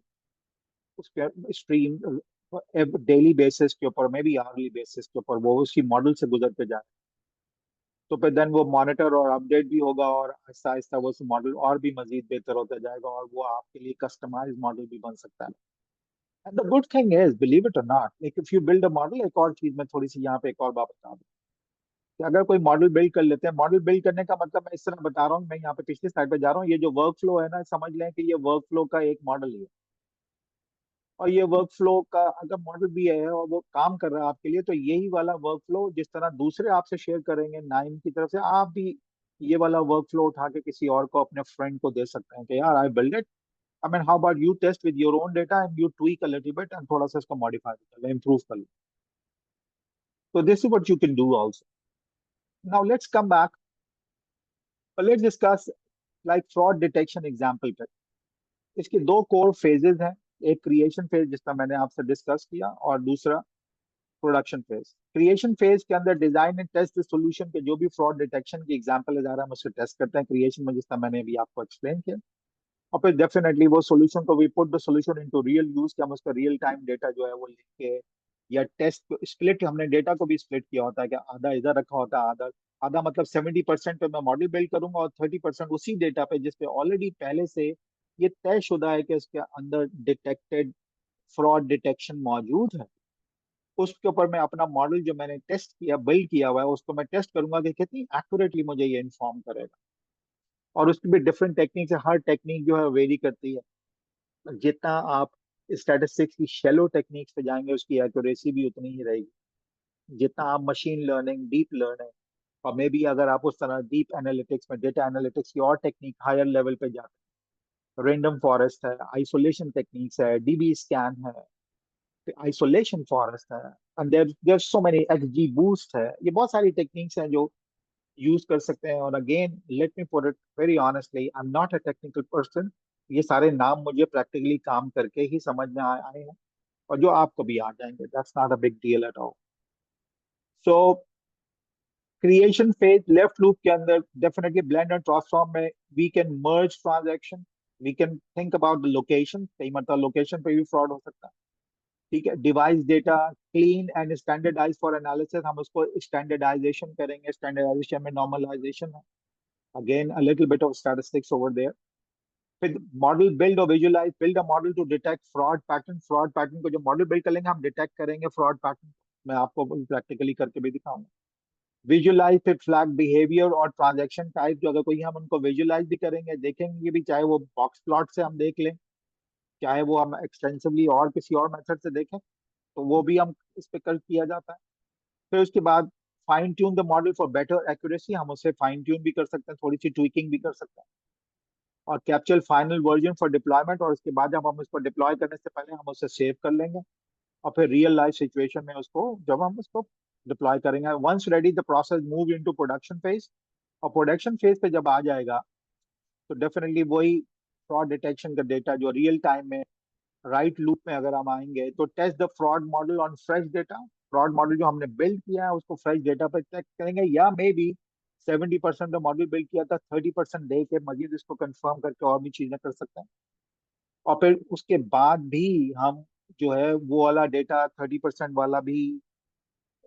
उस पर स्ट्रीम डेली बेसिस के ऊपर में भी आवर्ली बेसिस के ऊपर वो उसी मॉडल से गुजर के जाए, तो फिर देन वो मॉनिटर और अपडेट भी होगा और आहिस्ता आहिस्ता वो मॉडल और भी मजीद बेहतर होता जाएगा और वो आपके लिए कस्टमाइज मॉडल भी बन सकता है. And the good thing is, believe it or not, like if you build a model, एक और चीज मैं थोड़ी सी यहाँ पे एक और बात बता दूं कि अगर कोई मॉडल बिल्ड कर लेते हैं, मॉडल बिल्ड करने का मतलब मैं इस तरह बता रहा हूँ, मैं यहाँ पे पिछली स्लाइड पे जा रहा हूँ, ये जो वर्क फ्लो है ना, समझ लें कि ये वर्क फ्लो का एक मॉडल ही है. और ये वर्क फ्लो का अगर मॉडल भी है और वो काम कर रहा है आपके लिए, तो यही वाला वर्क फ्लो जिस तरह दूसरे आपसे शेयर करेंगे नाइन की तरफ से, आप भी ये वाला वर्क फ्लो उठा के किसी और को, अपने फ्रेंड को दे सकते हैं कि यार I build it, I mean how about you test with your own data and you tweak a little bit and थोड़ा सा इसको मॉडिफाई कर लो, इम्प्रूव कर लो. तो this is what you can do also. Now let's come back, let's discuss like fraud detection example पे. इसके दो core phases हैं, एक क्रिएशन फेज जिसका मैंने आपसे डिस्कस किया और दूसरा प्रोडक्शन फेज. क्रिएशन फेज के अंदर डिजाइन एंड टेस्ट सॉल्यूशन के जो भी फ्रॉड डिटेक्शन की एग्जांपल है, हम उससे टेस्ट करते हैं क्रिएशन में, जिसका मैंने अभी आपको एक्सप्लेन किया. और फिर डेफिनेटली वो सॉल्यूशन को we put the solution into real use, कि हम उसका रियल टाइम डेटा जो है वो लेके, या टेस्ट स्प्लिट, हमने डेटा को भी स्प्लिट किया होता है कि आधा इधर रखा होता है, आधा आधा मतलब 70% पे मैं मॉडल बिल्ड करूंगा और 30% उसी डेटा पे जिसपे ऑलरेडी पहले से ये तय शुदा है कि इसके अंदर डिटेक्टेड फ्रॉड डिटेक्शन मौजूद है, उसके ऊपर मैं अपना मॉडल जो मैंने टेस्ट किया, बिल्ड किया हुआ है, उसको मैं टेस्ट करूंगा कि कितनी एक्यूरेटली मुझे ये इन्फॉर्म करेगा. और उसकी भी डिफरेंट टेक्निक है, हर टेक्निक जो है वेरी करती है. जितना आप स्टैटिस्टिक्स की शेलो टेक्निक्स पे जाएंगे उसकी एक्यूरेसी भी उतनी ही रहेगी. जितना आप मशीन लर्निंग, डीप लर्निंग, और मे बी अगर आप उस तरह डीप एनालिटिक्स में, डेटा एनालिटिक्स की और टेक्निक हायर लेवल पे जाते हैं, रेंडम फॉरेस्ट है, आइसोलेशन टेक्निक्स है, डीबी स्कैन है, आइसोलेशन फॉरेस्ट है, and there so many, XGBoost है, ये बहुत सारी टेक्निक्स हैं जो यूज कर सकते हैं. और again let me put it very honestly, I am not a technical person, ये सारे नाम मुझे प्रैक्टिकली काम करके ही समझ में आए हैं और जो आपको भी आ जाएंगे, that's not a big deal at all. So creation phase left loop के अंदर डेफिनेटली ब्लेंड एंड ट्रांसफॉर्म में we can merge transaction, we can think about the location, कई मतलब लोकेशन पे भी फ्रॉड हो सकता है. ठीक है, device data clean and standardise for analysis, हम उसको स्टैंडर्डाइजेशन करेंगे, स्टैंडर्डाइजेशन में नॉर्मलाइजेशन है, again a little bit of statistics over there. फिर मॉडल बिल्ड और visualise, build a model to detect fraud pattern, fraud pattern को जो मॉडल बिल्ड कर लेंगे हम डिटेक्ट करेंगे फ्रॉड पैटर्न, मैं आपको प्रैक्टिकली करके भी दिखाऊंगा. विजुअलाइज फिर फ्लैग बिहेवियर और ट्रांजैक्शन टाइप, जो अगर कोई हम उनको विजुअलाइज भी करेंगे, देखेंगे भी, चाहे वो बॉक्स प्लॉट से हम देख लें, चाहे वो हम एक्सटेंसिवली और किसी और मेथड से देखें, तो वो भी हम इस पे कर किया जाता है. फिर उसके बाद fine tune the model for better accuracy, हम उसे फाइन ट्यून भी कर सकते हैं, थोड़ी सी ट्विकिंग भी कर सकते हैं. और capture final version for deployment, और उसके बाद जब हम उसको डिप्लॉय करने से पहले हम उसे सेव कर लेंगे और फिर रियल लाइफ सिचुएशन में उसको, जब हम उसको डिप्लॉय करेंगे, once ready the process move into production phase. और प्रोडक्शन फेज पे जब आ जाएगा तो डेफिनेटली वही फ्रॉड डिटेक्शन का डेटा जो रियल टाइम में राइट लूप में अगर हम आएंगे, तो test the fraud model on fresh data, fraud model जो हमने बिल्ड किया है उसको फ्रेश डेटा पर चेक करेंगे, या मे बी 70% मॉडल बिल्ड किया था, 30% दे के मजीद इसको कंफर्म करके और भी चीजें कर सकते हैं. और फिर उसके बाद भी हम जो है वो वाला डेटा 30% वाला भी,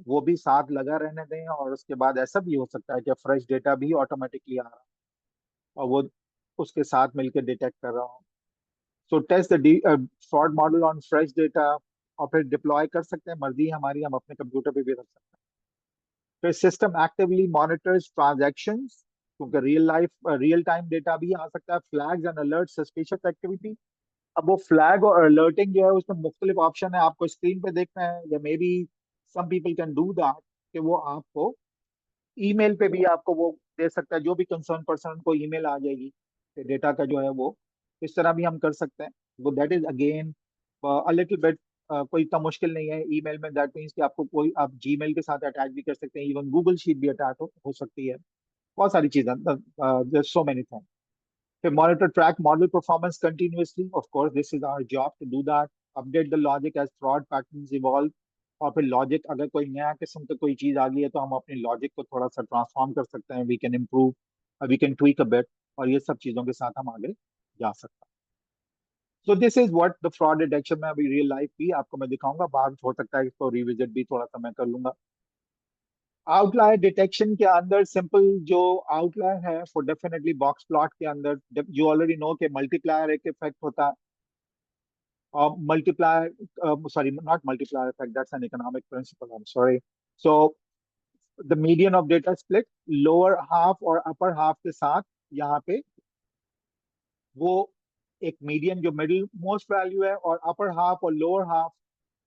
वो भी साथ लगा रहने दें, और उसके बाद ऐसा भी हो सकता है कि फ्रेश डेटा भी ऑटोमेटिकली आ रहा है और वो उसके साथ मिलकर डिटेक्ट कर रहा हो. So test the fraud model on fresh data और फिर डिप्लॉय कर सकते हैं, मर्जी है हमारी, हम अपने कंप्यूटर पे भी रख सकते हैं. फिर सिस्टम एक्टिवली मॉनिटर्स ट्रांजैक्शंस, क्योंकि रियल टाइम डेटा भी आ सकता है, flags and alert suspicious activity. अब वो फ्लैग और अलर्टिंग जो है उसमें मुख्तलिफ ऑप्शन है, आपको स्क्रीन पे देखना है, या maybe some people can do that, कि वो आपको ईमेल पे भी आपको वो दे सकता है, जो भी कंसर्न पर्सन को ईमेल आ जाएगी डेटा का जो है वो, इस तरह भी हम कर सकते हैं. वो that is again a little bit, कोई इतना मुश्किल नहीं है ईमेल में. दैट मीन्स कि आपको कोई, आप जीमेल के साथ अटैच भी कर सकते हैं, इवन गूगल शीट भी अटैच हो सकती है, बहुत सारी चीजें, सो मेनी थिंग्स. फिर monitor track model performance continuously, of course this is our job to do that. Update the logic as fraud patterns evolve, और फिर लॉजिक अगर कोई नया किस्म का कोई चीज आ गई है तो हम अपनी लॉजिक को थोड़ा सा ट्रांसफॉर्म कर सकते हैं, we can improve, we can tweak a bit, और ये सब चीजों के साथ हम आगे जा सकते हैं। सो this is what the fraud detection में अभी रियल लाइफ भी आपको मैं दिखाऊंगा, बाद हो सकता है इसको रिविजिट भी थोड़ा सा मैं कर लूंगा। आउटलायर डिटेक्शन के अंदर सिंपल जो आउटलायर है फॉर डेफिनेटली बॉक्स प्लॉट के अंदर यू ऑलरेडी नो कि मल्टीप्लायर एक इफेक्ट होता है, और multiplier sorry, not multiplier effect, that's an economic principle, I'm sorry. So the median of data split, lower half और upper half के साथ यहाँ पे वो एक मीडियन जो मिडिल मोस्ट वैल्यू है, और अपर हाफ और लोअर हाफ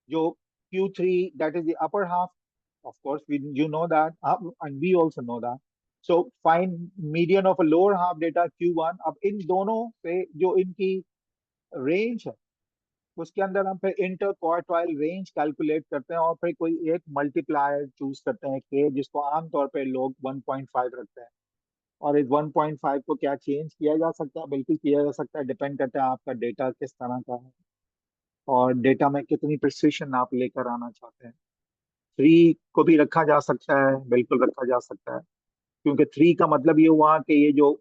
जो Q3 that is the upper half, of course you know that, and we also know that. So find median of a lower half data Q1, अब इन दोनों पे जो इनकी range है उसके अंदर हम फिर इंटर क्वार्टाइल रेंज कैलकुलेट करते हैं, और फिर कोई एक मल्टीप्लायर चूज करते हैं के, जिसको आमतौर पे लोग 1.5 रखते हैं। और इस 1.5 को क्या चेंज किया जा सकता है? बिल्कुल किया जा सकता है, डिपेंड करता है आपका डेटा किस तरह का है और डेटा में कितनी प्रिसिशन आप लेकर आना चाहते हैं। 3 को भी रखा जा सकता है, बिल्कुल रखा जा सकता है, क्योंकि 3 का मतलब ये हुआ कि ये जो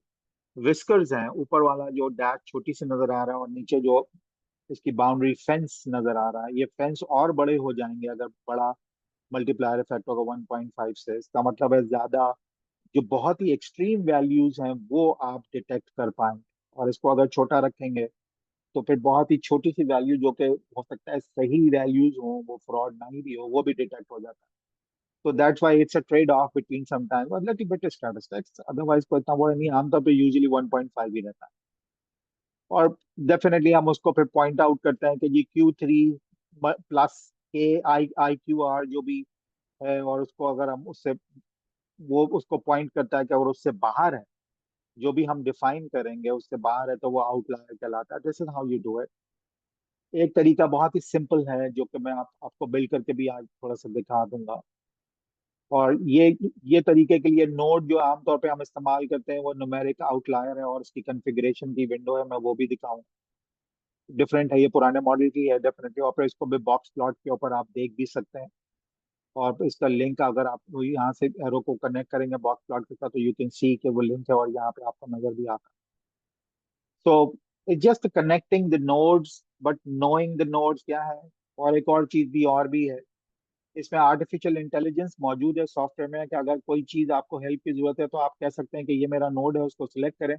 विस्कर्स हैं, ऊपर वाला जो डैश छोटी सी नजर आ रहा है और नीचे जो इसकी बाउंड्री फेंस नजर आ रहा है, ये फेंस और बड़े हो जाएंगे अगर बड़ा मल्टीप्लायर इफेक्ट होगा 1.5 से। इसका मतलब है ज्यादा जो बहुत ही एक्सट्रीम वैल्यूज हैं वो आप डिटेक्ट कर पाएंगे, और इसको अगर छोटा रखेंगे तो फिर बहुत ही छोटी सी वैल्यू जो कि हो सकता है सही वैल्यूज हो, वो फ्रॉड नहीं भी हो, वो भी डिटेक्ट हो जाता है। तो that's why it's a trade off between sometimes और लिटिल बिट स्टैटिस्टिक्स, अदरवाइज कोई इतना बड़ा नहीं, आमतौर पे यूजुअली 1.5 ही रहता है। और डेफिनेटली हम उसको फिर पॉइंट आउट करते हैं कि जी Q3 प्लस के IQR जो भी है, और उसको अगर हम उससे वो उसको पॉइंट करता है कि अगर उससे बाहर है, जो भी हम डिफाइन करेंगे उससे बाहर है, तो वो आउटलायर कहलाता है। This is how you do it. एक तरीका बहुत ही सिंपल है जो कि मैं आपको बिल्ड करके भी आज थोड़ा सा दिखा दूंगा, और ये तरीके के लिए नोड जो आमतौर पे हम इस्तेमाल करते हैं वो न्यूमेरिक आउटलायर है, और उसकी कॉन्फ़िगरेशन की विंडो है, मैं वो भी दिखाऊं। डिफरेंट है, ये पुराने मॉडल की है डेफिनेटली, और फिर इसको भी बॉक्स प्लॉट के ऊपर आप देख भी सकते हैं। और इसका लिंक अगर आप वो यहाँ से एरो को कनेक्ट करेंगे बॉक्स प्लॉट के साथ, तो यू कैन सी कि वो लिंक है और यहाँ पे आपको नजर भी आता है। So it's just connecting the nodes, but knowing the nodes क्या है। और एक और चीज भी है, इसमें आर्टिफिशियल इंटेलिजेंस मौजूद है सॉफ्टवेयर में, कि अगर कोई चीज आपको हेल्प की जरूरत है तो आप कह सकते हैं कि ये मेरा नोड है, उसको सिलेक्ट करें,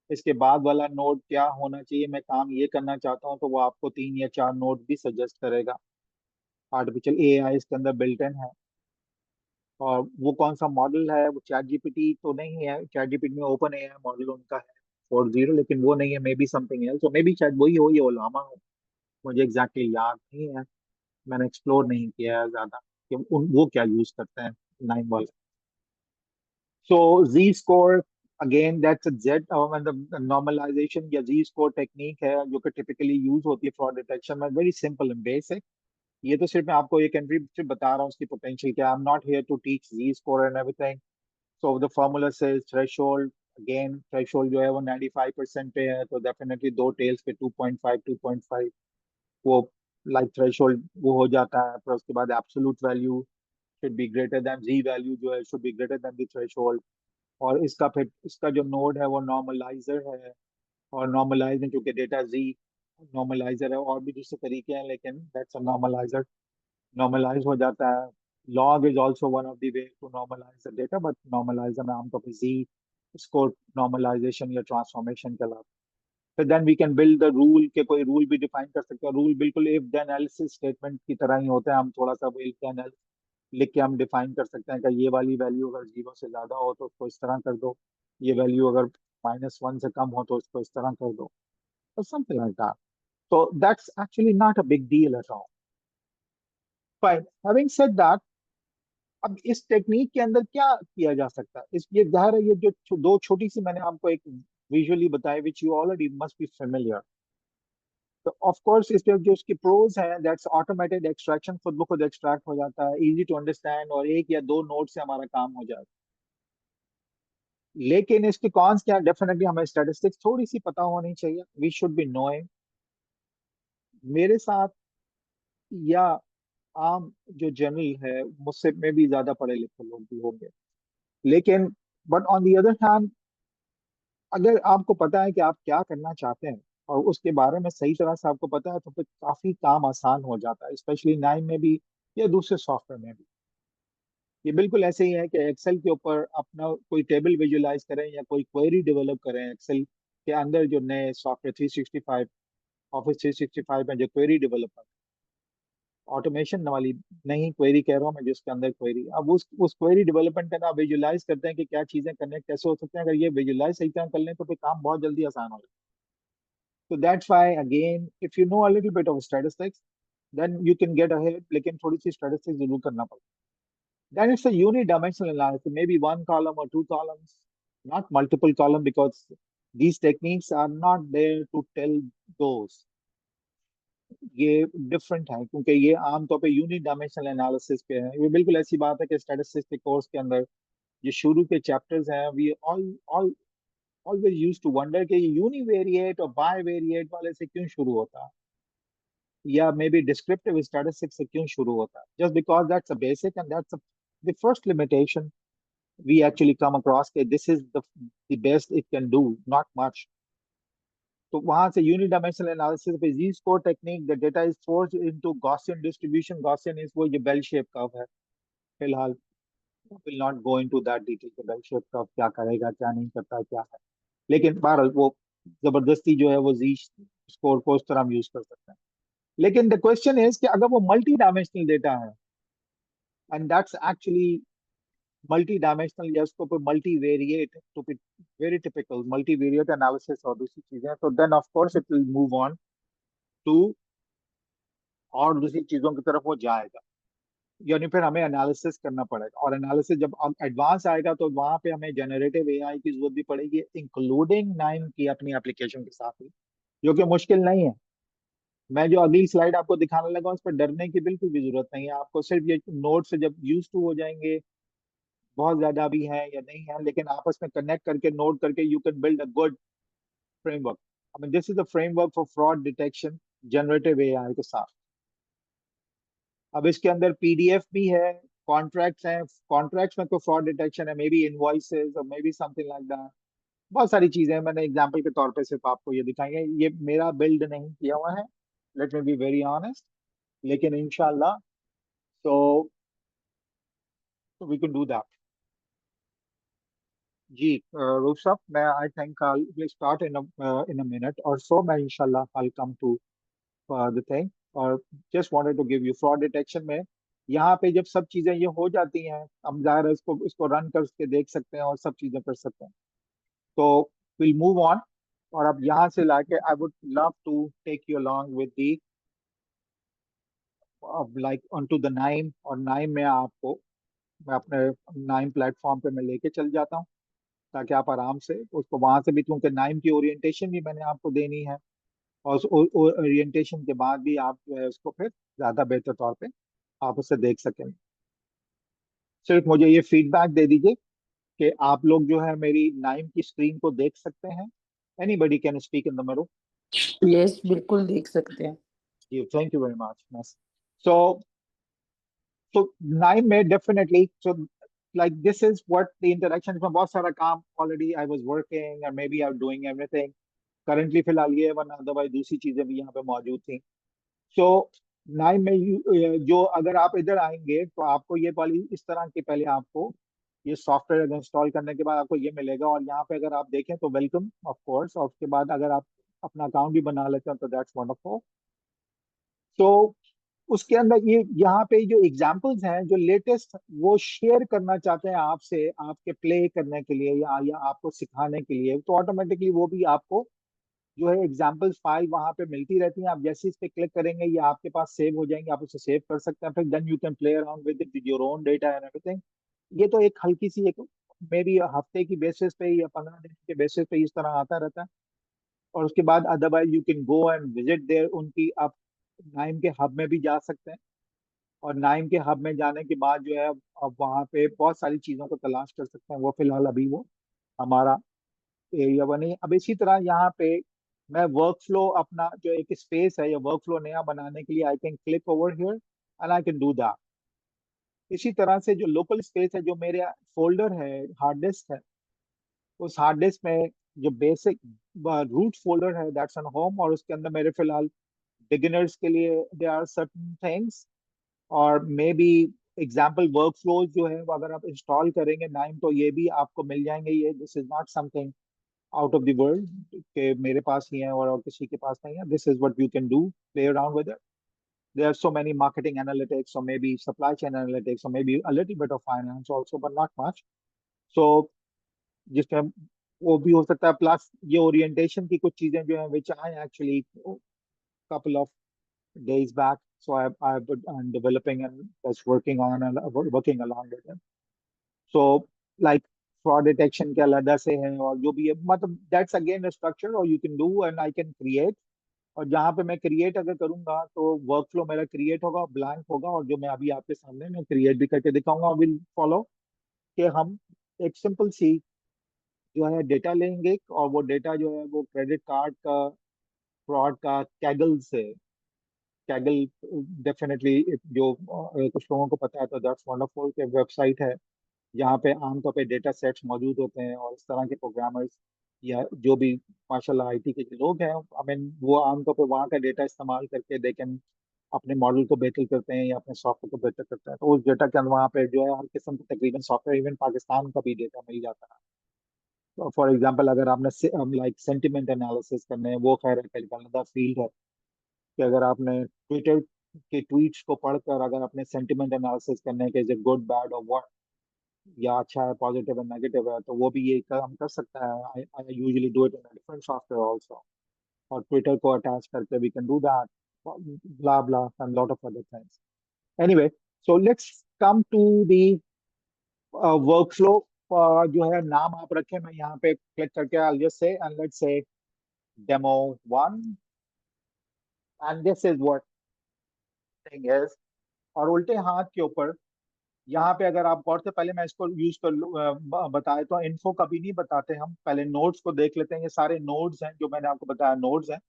इसके बाद वाला नोड क्या होना चाहिए, मैं काम ये करना चाहता हूँ, तो वो आपको 3 या 4 नोड भी सजेस्ट करेगा। आर्टिफिशियल AI इसके अंदर बिल्ट इन है। और वो कौन सा मॉडल है, वो चैट जीपीटी तो नहीं है, चैट जीपीटी में ओपन AI मॉडल उनका है 4.0, लेकिन वो नहीं है, may be something else, may be शायद वही हो, ये ओलामा हो, मुझे एग्जैक्टली याद नहीं है, मैंने एक्सप्लोर नहीं किया है ज्यादा कि वो क्या यूज करते हैं 9 वाले। सो जी स्कोर, अगेन दैट्स जेड मतलब नॉर्मलाइजेशन या जी स्कोर टेक्निक है जो कि टिपिकली यूज होती है फ्रॉड डिटेक्शन में, वेरी सिंपल एंड बेसिक। ये तो सिर्फ मैं आपको एक एंट्री सिर्फ बता रहा हूँ उसकी पोटेंशियल क्या, I am not here to teach Z score and everything. So the formula से थ्रेशोल्ड, अगेन थ्रेशोल्ड जो है वो 95% पे है, तो डेफिनेटली दो टेल्स पे 2.5 वो लाइक थ्रेशोल्ड वो हो जाता है। फिर उसके बाद absolute value should be greater than Z value जो है should be greater than the threshold. और इसका फिर इसका जो नोड है वो नॉर्मलाइजर है, और नॉर्मलाइज में चूंकि डेटा जी नॉर्मलाइजर है, और भी दूसरे तरीके हैं लेकिन दैट्स अ नॉर्मलाइजर, नॉर्मलाइज हो जाता है। Log is also one of the way to normalise the data, but normaliser में आमतौर पर जी इसको नॉर्मलाइजेशन या ट्रांसफॉर्मेशन कहलाता है। फिर then we can build the rule, के कोई रूल भी डिफाइन कर सकते हैं। रूल बिल्कुल इफ देन एल्स स्टेटमेंट की तरह ही होता है, हम थोड़ा सा इफ देन एल्स लिख के हम डिफाइन कर सकते हैं कि ये वाली वैल्यू अगर 0 से ज्यादा हो तो उसको इस तरह कर दो, ये वैल्यू अगर -1 से कम हो तो इसको इस तरह कर दो, or something like that. So that's actually not a big deal at all. Fine. Having said that, अब इस टेक्निक के अंदर क्या किया जा सकता है, इस ये जाहिर है ये जो दो छोटी सी मैंने आपको एक विजुअली बताई which you already must be familiar. तो ऑफ कोर्स इसके जो इसके प्रोज हैं, दैट्स ऑटोमेटेड एक्सट्रैक्शन, खुद ब खुद एक्सट्रैक्ट हो जाता है, इजी टू अंडरस्टैंड, और एक या दो नोट से हमारा काम हो जाता है। लेकिन इसके कॉन्स क्या, डेफिनेटली हमें स्टैटिस्टिक्स थोड़ी सी पता होनी चाहिए, वी शुड बी नोइंग। मेरे साथ या आम जो जनरल है, मुझसे में भी ज्यादा पढ़े लिखे लोग भी होंगे, लेकिन but on the other hand, अगर आपको पता है कि आप क्या करना चाहते हैं और उसके बारे में सही तरह से आपको पता है, तो फिर काफी काम आसान हो जाता है, स्पेशली नाइन में भी या दूसरे सॉफ्टवेयर में भी। ये बिल्कुल ऐसे ही है कि एक्सेल के ऊपर अपना कोई टेबल विजुलाइज करें या कोई क्वेरी डेवलप करें एक्सेल के अंदर, जो नए सॉफ्टवेयर 365, ऑफिस 365 में जो क्वेरी डेवलपमेंट, ऑटोमेशन वाली नहीं क्वेरी कह रहा हूँ मैं, जिसके अंदर क्वेरी, अब उस क्वेरी डेवलपमेंट का आप विजुलाइज करते हैं कि क्या चीजें कनेक्ट कैसे हो सकते हैं, अगर ये विजुलाइज सही तरह कर लें तो फिर काम बहुत जल्दी आसान हो जाए। तो that's why again, if you know a little bit of statistics, then you can get ahead, लेकिन थोड़ी सी स्टैटिस्टिक्स जरूर करना पड़ेगा। Then it's a unidimensional analysis, maybe one column or two columns, not multiple column, because these techniques are not there to tell those. ये different है, क्योंकि ये आमतौर पे यूनिडायमेंशनल एनालिसिस पे है। ये बिल्कुल ऐसी बात है कि स्टैटिस्टिक्स के कोर्स के अंदर ये शुरू के चैप्टर्स हैं, we all all always use to wonder कि ये यूनिवेरिएट और बायवेरिएट वाले से क्यों शुरू होता है, या मे बी डिस्क्रिप्टिव स्टैटिस्टिक्स से क्यों शुरू होता है, just because that's a basic and that's the first limitation we actually come across that this is the best it can do, not much. तो वहां से यूनिडायमेंशनल एनालिसिस पे Z score technique, the data is forced into Gaussian distribution, Gaussian is वो ये bell shape curve है फिलहाल, will not go into that detail कि bell shape curve क्या करेगा क्या नहीं करता क्या है, लेकिन बहरहाल वो जबरदस्ती जो है वो जी स्कोर को उस तरह हम यूज कर सकते हैं। लेकिन द क्वेश्चन इज कि अगर वो मल्टी डायमेंशनल डेटा है, and that's actually multi dimensional, या उसको multi variate, to be very typical multi variate analysis और दूसरी चीजें, तो then of course it will move on to और दूसरी चीजों की तरफ वो जाएगा, यानी फिर हमें एनालिसिस करना पड़ेगा, और एनालिसिस जब एडवांस आएगा तो वहां पे हमें जनरेटिव एआई की जरूरत भी पड़ेगी, इंक्लूडिंग नाइन की अपनी एप्लीकेशन के साथ ही, जो कि मुश्किल नहीं है। मैं जो अगली स्लाइड आपको दिखाने लगा उस पर डरने की बिल्कुल भी जरूरत नहीं है आपको, सिर्फ ये नोट से जब यूज टू हो जाएंगे, बहुत ज्यादा भी है या नहीं है, लेकिन आपस में कनेक्ट करके नोट करके you can build a good framework. I mean this is the framework for fraud detection generative AI के साथ। अब इसके अंदर पीडीएफ भी है, कॉन्ट्रैक्ट्स हैं, कॉन्ट्रैक्ट्स में तो फ्रॉड डिटेक्शन है, मे बी इनवॉइसेस और may be something like that, बहुत सारी चीजें हैं। मैंने एग्जांपल के तौर पे सिर्फ आपको ये दिखाई है, ये मेरा बिल्ड नहीं किया हुआ है, let me be very honest, लेकिन इंशाल्लाह so we can do that. जी रूप साहब, मैं I think I start in a minute or so, मैं इंशाल्लाह I come to the thing, और just wanted to give you fraud detection में, यहाँ पे जब सब चीजें ये हो जाती हैं, हम जाहिर है इसको इसको रन करके देख सकते हैं और सब चीजें कर सकते हैं, तो विल मूव ऑन। और अब यहाँ से लाके I would love to take you along with the like on to the KNIME, और नाइम में आपको मैं अपने नाइम प्लेटफॉर्म पे मैं लेके चल जाता हूँ, ताकि आप आराम से उसको वहां से भी, क्योंकि नाइम की ओरिएंटेशन भी मैंने आपको देनी है, और उस ओरिएंटेशन के बाद भी आप जो है उसको फिर ज्यादा बेहतर तौर पे आप उसे देख सकेंगे। सिर्फ मुझे ये फीडबैक दे दीजिए कि आप लोग जो है मेरी नाइम की स्क्रीन को देख सकते हैं, anybody can speak in the mirror. Yes, बिल्कुल देख सकते हैं। जी thank you very much. So तो नाइम में definitely, so like this is what the interaction, इसमें बहुत सारा काम already I was working and maybe I doing everything currently फिलहाल ये, वरना अदरवाइज दूसरी चीजें भी यहाँ पे मौजूद थी। सो नाइन में जो अगर आप इधर आएंगे तो आपको ये वाली इस तरह की, पहले आपको ये सॉफ्टवेयर इंस्टॉल करने के बाद आपको ये मिलेगा, और यहाँ पे अगर आप देखें तो वेलकम ऑफ कोर्स, और उसके बाद अगर आप अपना अकाउंट भी बना लेते हैं तो दैट्स वंडरफुल। तो उसके अंदर ये यहाँ पे जो एग्जांपल्स हैं जो लेटेस्ट, वो शेयर करना चाहते हैं आपसे, आपके प्ले करने के लिए या आपको सिखाने के लिए, तो ऑटोमेटिकली वो भी आपको जो है एग्जाम्पल्स फाइल वहां पे मिलती रहती हैं। आप जैसे इस पे क्लिक करेंगे ये आपके पास सेव हो जाएंगे, आप उसे सेव कर सकते हैं, फिर then you can play around with with your own data and everything. ये तो एक हल्की सी एक, मे बी हफ्ते की बेसिस पे या 15 दिन के बेसिस पे इस तरह आता रहता है, और उसके बाद otherwise you can go and visit there, उनकी आप नाइम के हब में भी जा सकते हैं, और नाइम के हब में जाने के बाद जो है आप वहाँ पे बहुत सारी चीज़ों को तलाश कर सकते हैं, वो फिलहाल अभी वो हमारा एरिया बने। अब इसी तरह यहाँ पे मैं वर्क फ्लो अपना जो एक स्पेस है या वर्क फ्लो नया बनाने के लिए I can click over here and I can do that. इसी तरह से जो लोकल स्पेस है, जो मेरे फोल्डर है, हार्ड डिस्क है, उस हार्ड डिस्क में जो बेसिक रूट फोल्डर है दैट्स ऑन होम, और उसके अंदर मेरे फिलहाल बिगिनर्स के लिए देयर आर सर्टेन थिंग्स, और may be example work flows जो है वो अगर आप इंस्टॉल करेंगे नाइम तो ये भी आपको मिल जाएंगे। ये this is not something out of the world के मेरे पास ही है और किसी के पास नहीं है। This is what you can do, play around with it. There are so many marketing analytics or maybe supply chain analytics or maybe a little bit of finance also, but not much. So जिसमें वो भी हो सकता है, plus ये orientation की कुछ चीजें जो है which I actually couple of days back, so I'm developing and just working on and working along with them. So like fraud detection के अलग से है, और जो भी है मतलब that's again a structure or you can do and I can create। और जहाँ पे मैं क्रिएट अगर करूंगा तो वर्क फ्लो मेरा क्रिएट होगा, ब्लैंक होगा, और जो मैं अभी आपके सामने मैं क्रिएट भी करके दिखाऊंगा विल फॉलो कि हम एक सिंपल सी जो है डेटा लेंगे, और वो डेटा जो है वो क्रेडिट कार्ड का फ्रॉड का कैगल से, कैगल डेफिनेटली जो कुछ लोगों को पता है तो दैट्स वंडरफुल के वेबसाइट है जहाँ पे आमतौर पे डेटा सेट्स मौजूद होते हैं, और इस तरह के प्रोग्रामर्स या जो भी माशाल्लाह आईटी के जो लोग हैं आई मीन वो आमतौर पे वहाँ का डेटा इस्तेमाल करके दे कैन अपने मॉडल को बेहतर करते हैं या अपने सॉफ्टवेयर को बेहतर करते हैं। तो उस डेटा के अंदर वहाँ पे जो है हर किस्म का तकरीबन सॉफ्टवेयर, इवन पाकिस्तान का भी डेटा मिल जाता है। तो फॉर एग्जाम्पल अगर आपने लाइक सेंटिमेंट एनालिसिस करने हैं, वो खैर एक अलग फील्ड है कि अगर आपने ट्विटर के ट्वीट्स को पढ़कर अगर अपने सेंटिमेंट एनालिसिस करने के इज इट गुड बैड और व्हाट, या अच्छा है, पॉजिटिव है, नेगेटिव है, तो वो भी ये काम कर सकता है। I usually do it in different software also, और ट्विटर को अटैच करके we can do that, blah blah and lot of other things। Anyway, so let's come to the workflow। जो है नाम आप रखें, मैं यहाँ पे क्लिक करके I'll just say and let's say demo 1 and this is what thing is। और उल्टे हाथ के ऊपर यहाँ पे अगर आप गौर से, पहले मैं इसको यूज कर लूँ बताए तो इन्फो कभी नहीं बताते हम, पहले नोड्स को देख लेते हैं। ये सारे नोड्स हैं जो मैंने आपको बताया, नोड्स हैं,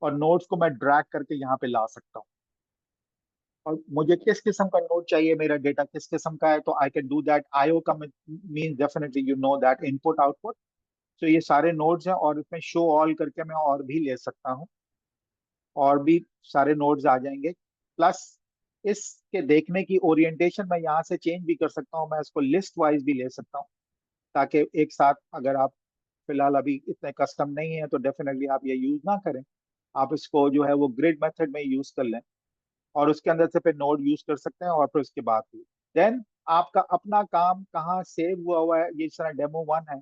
और नोड्स को मैं ड्रैग करके यहाँ पे ला सकता हूँ। और मुझे किस किस्म का नोड चाहिए, मेरा डेटा किस किस्म का है, तो I can do that. IO का mean definitely you know that input output. तो ये सारे नोड्स हैं, और इसमें शो ऑल करके मैं और भी ले सकता हूँ, और भी सारे नोड्स आ जाएंगे। प्लस इसके देखने की ओरिएंटेशन मैं यहाँ से चेंज भी कर सकता हूँ, मैं इसको लिस्ट वाइज भी ले सकता हूँ, ताकि एक साथ अगर आप फिलहाल अभी इतने कस्टम नहीं है तो डेफिनेटली आप ये यूज ना करें, आप इसको जो है वो ग्रिड मेथड में यूज कर लें, और उसके अंदर से फिर नोड यूज कर सकते हैं, और फिर उसके बाद भी देन आपका अपना काम कहाँ सेव हुआ हुआ है, ये सारा डेमो 1 है,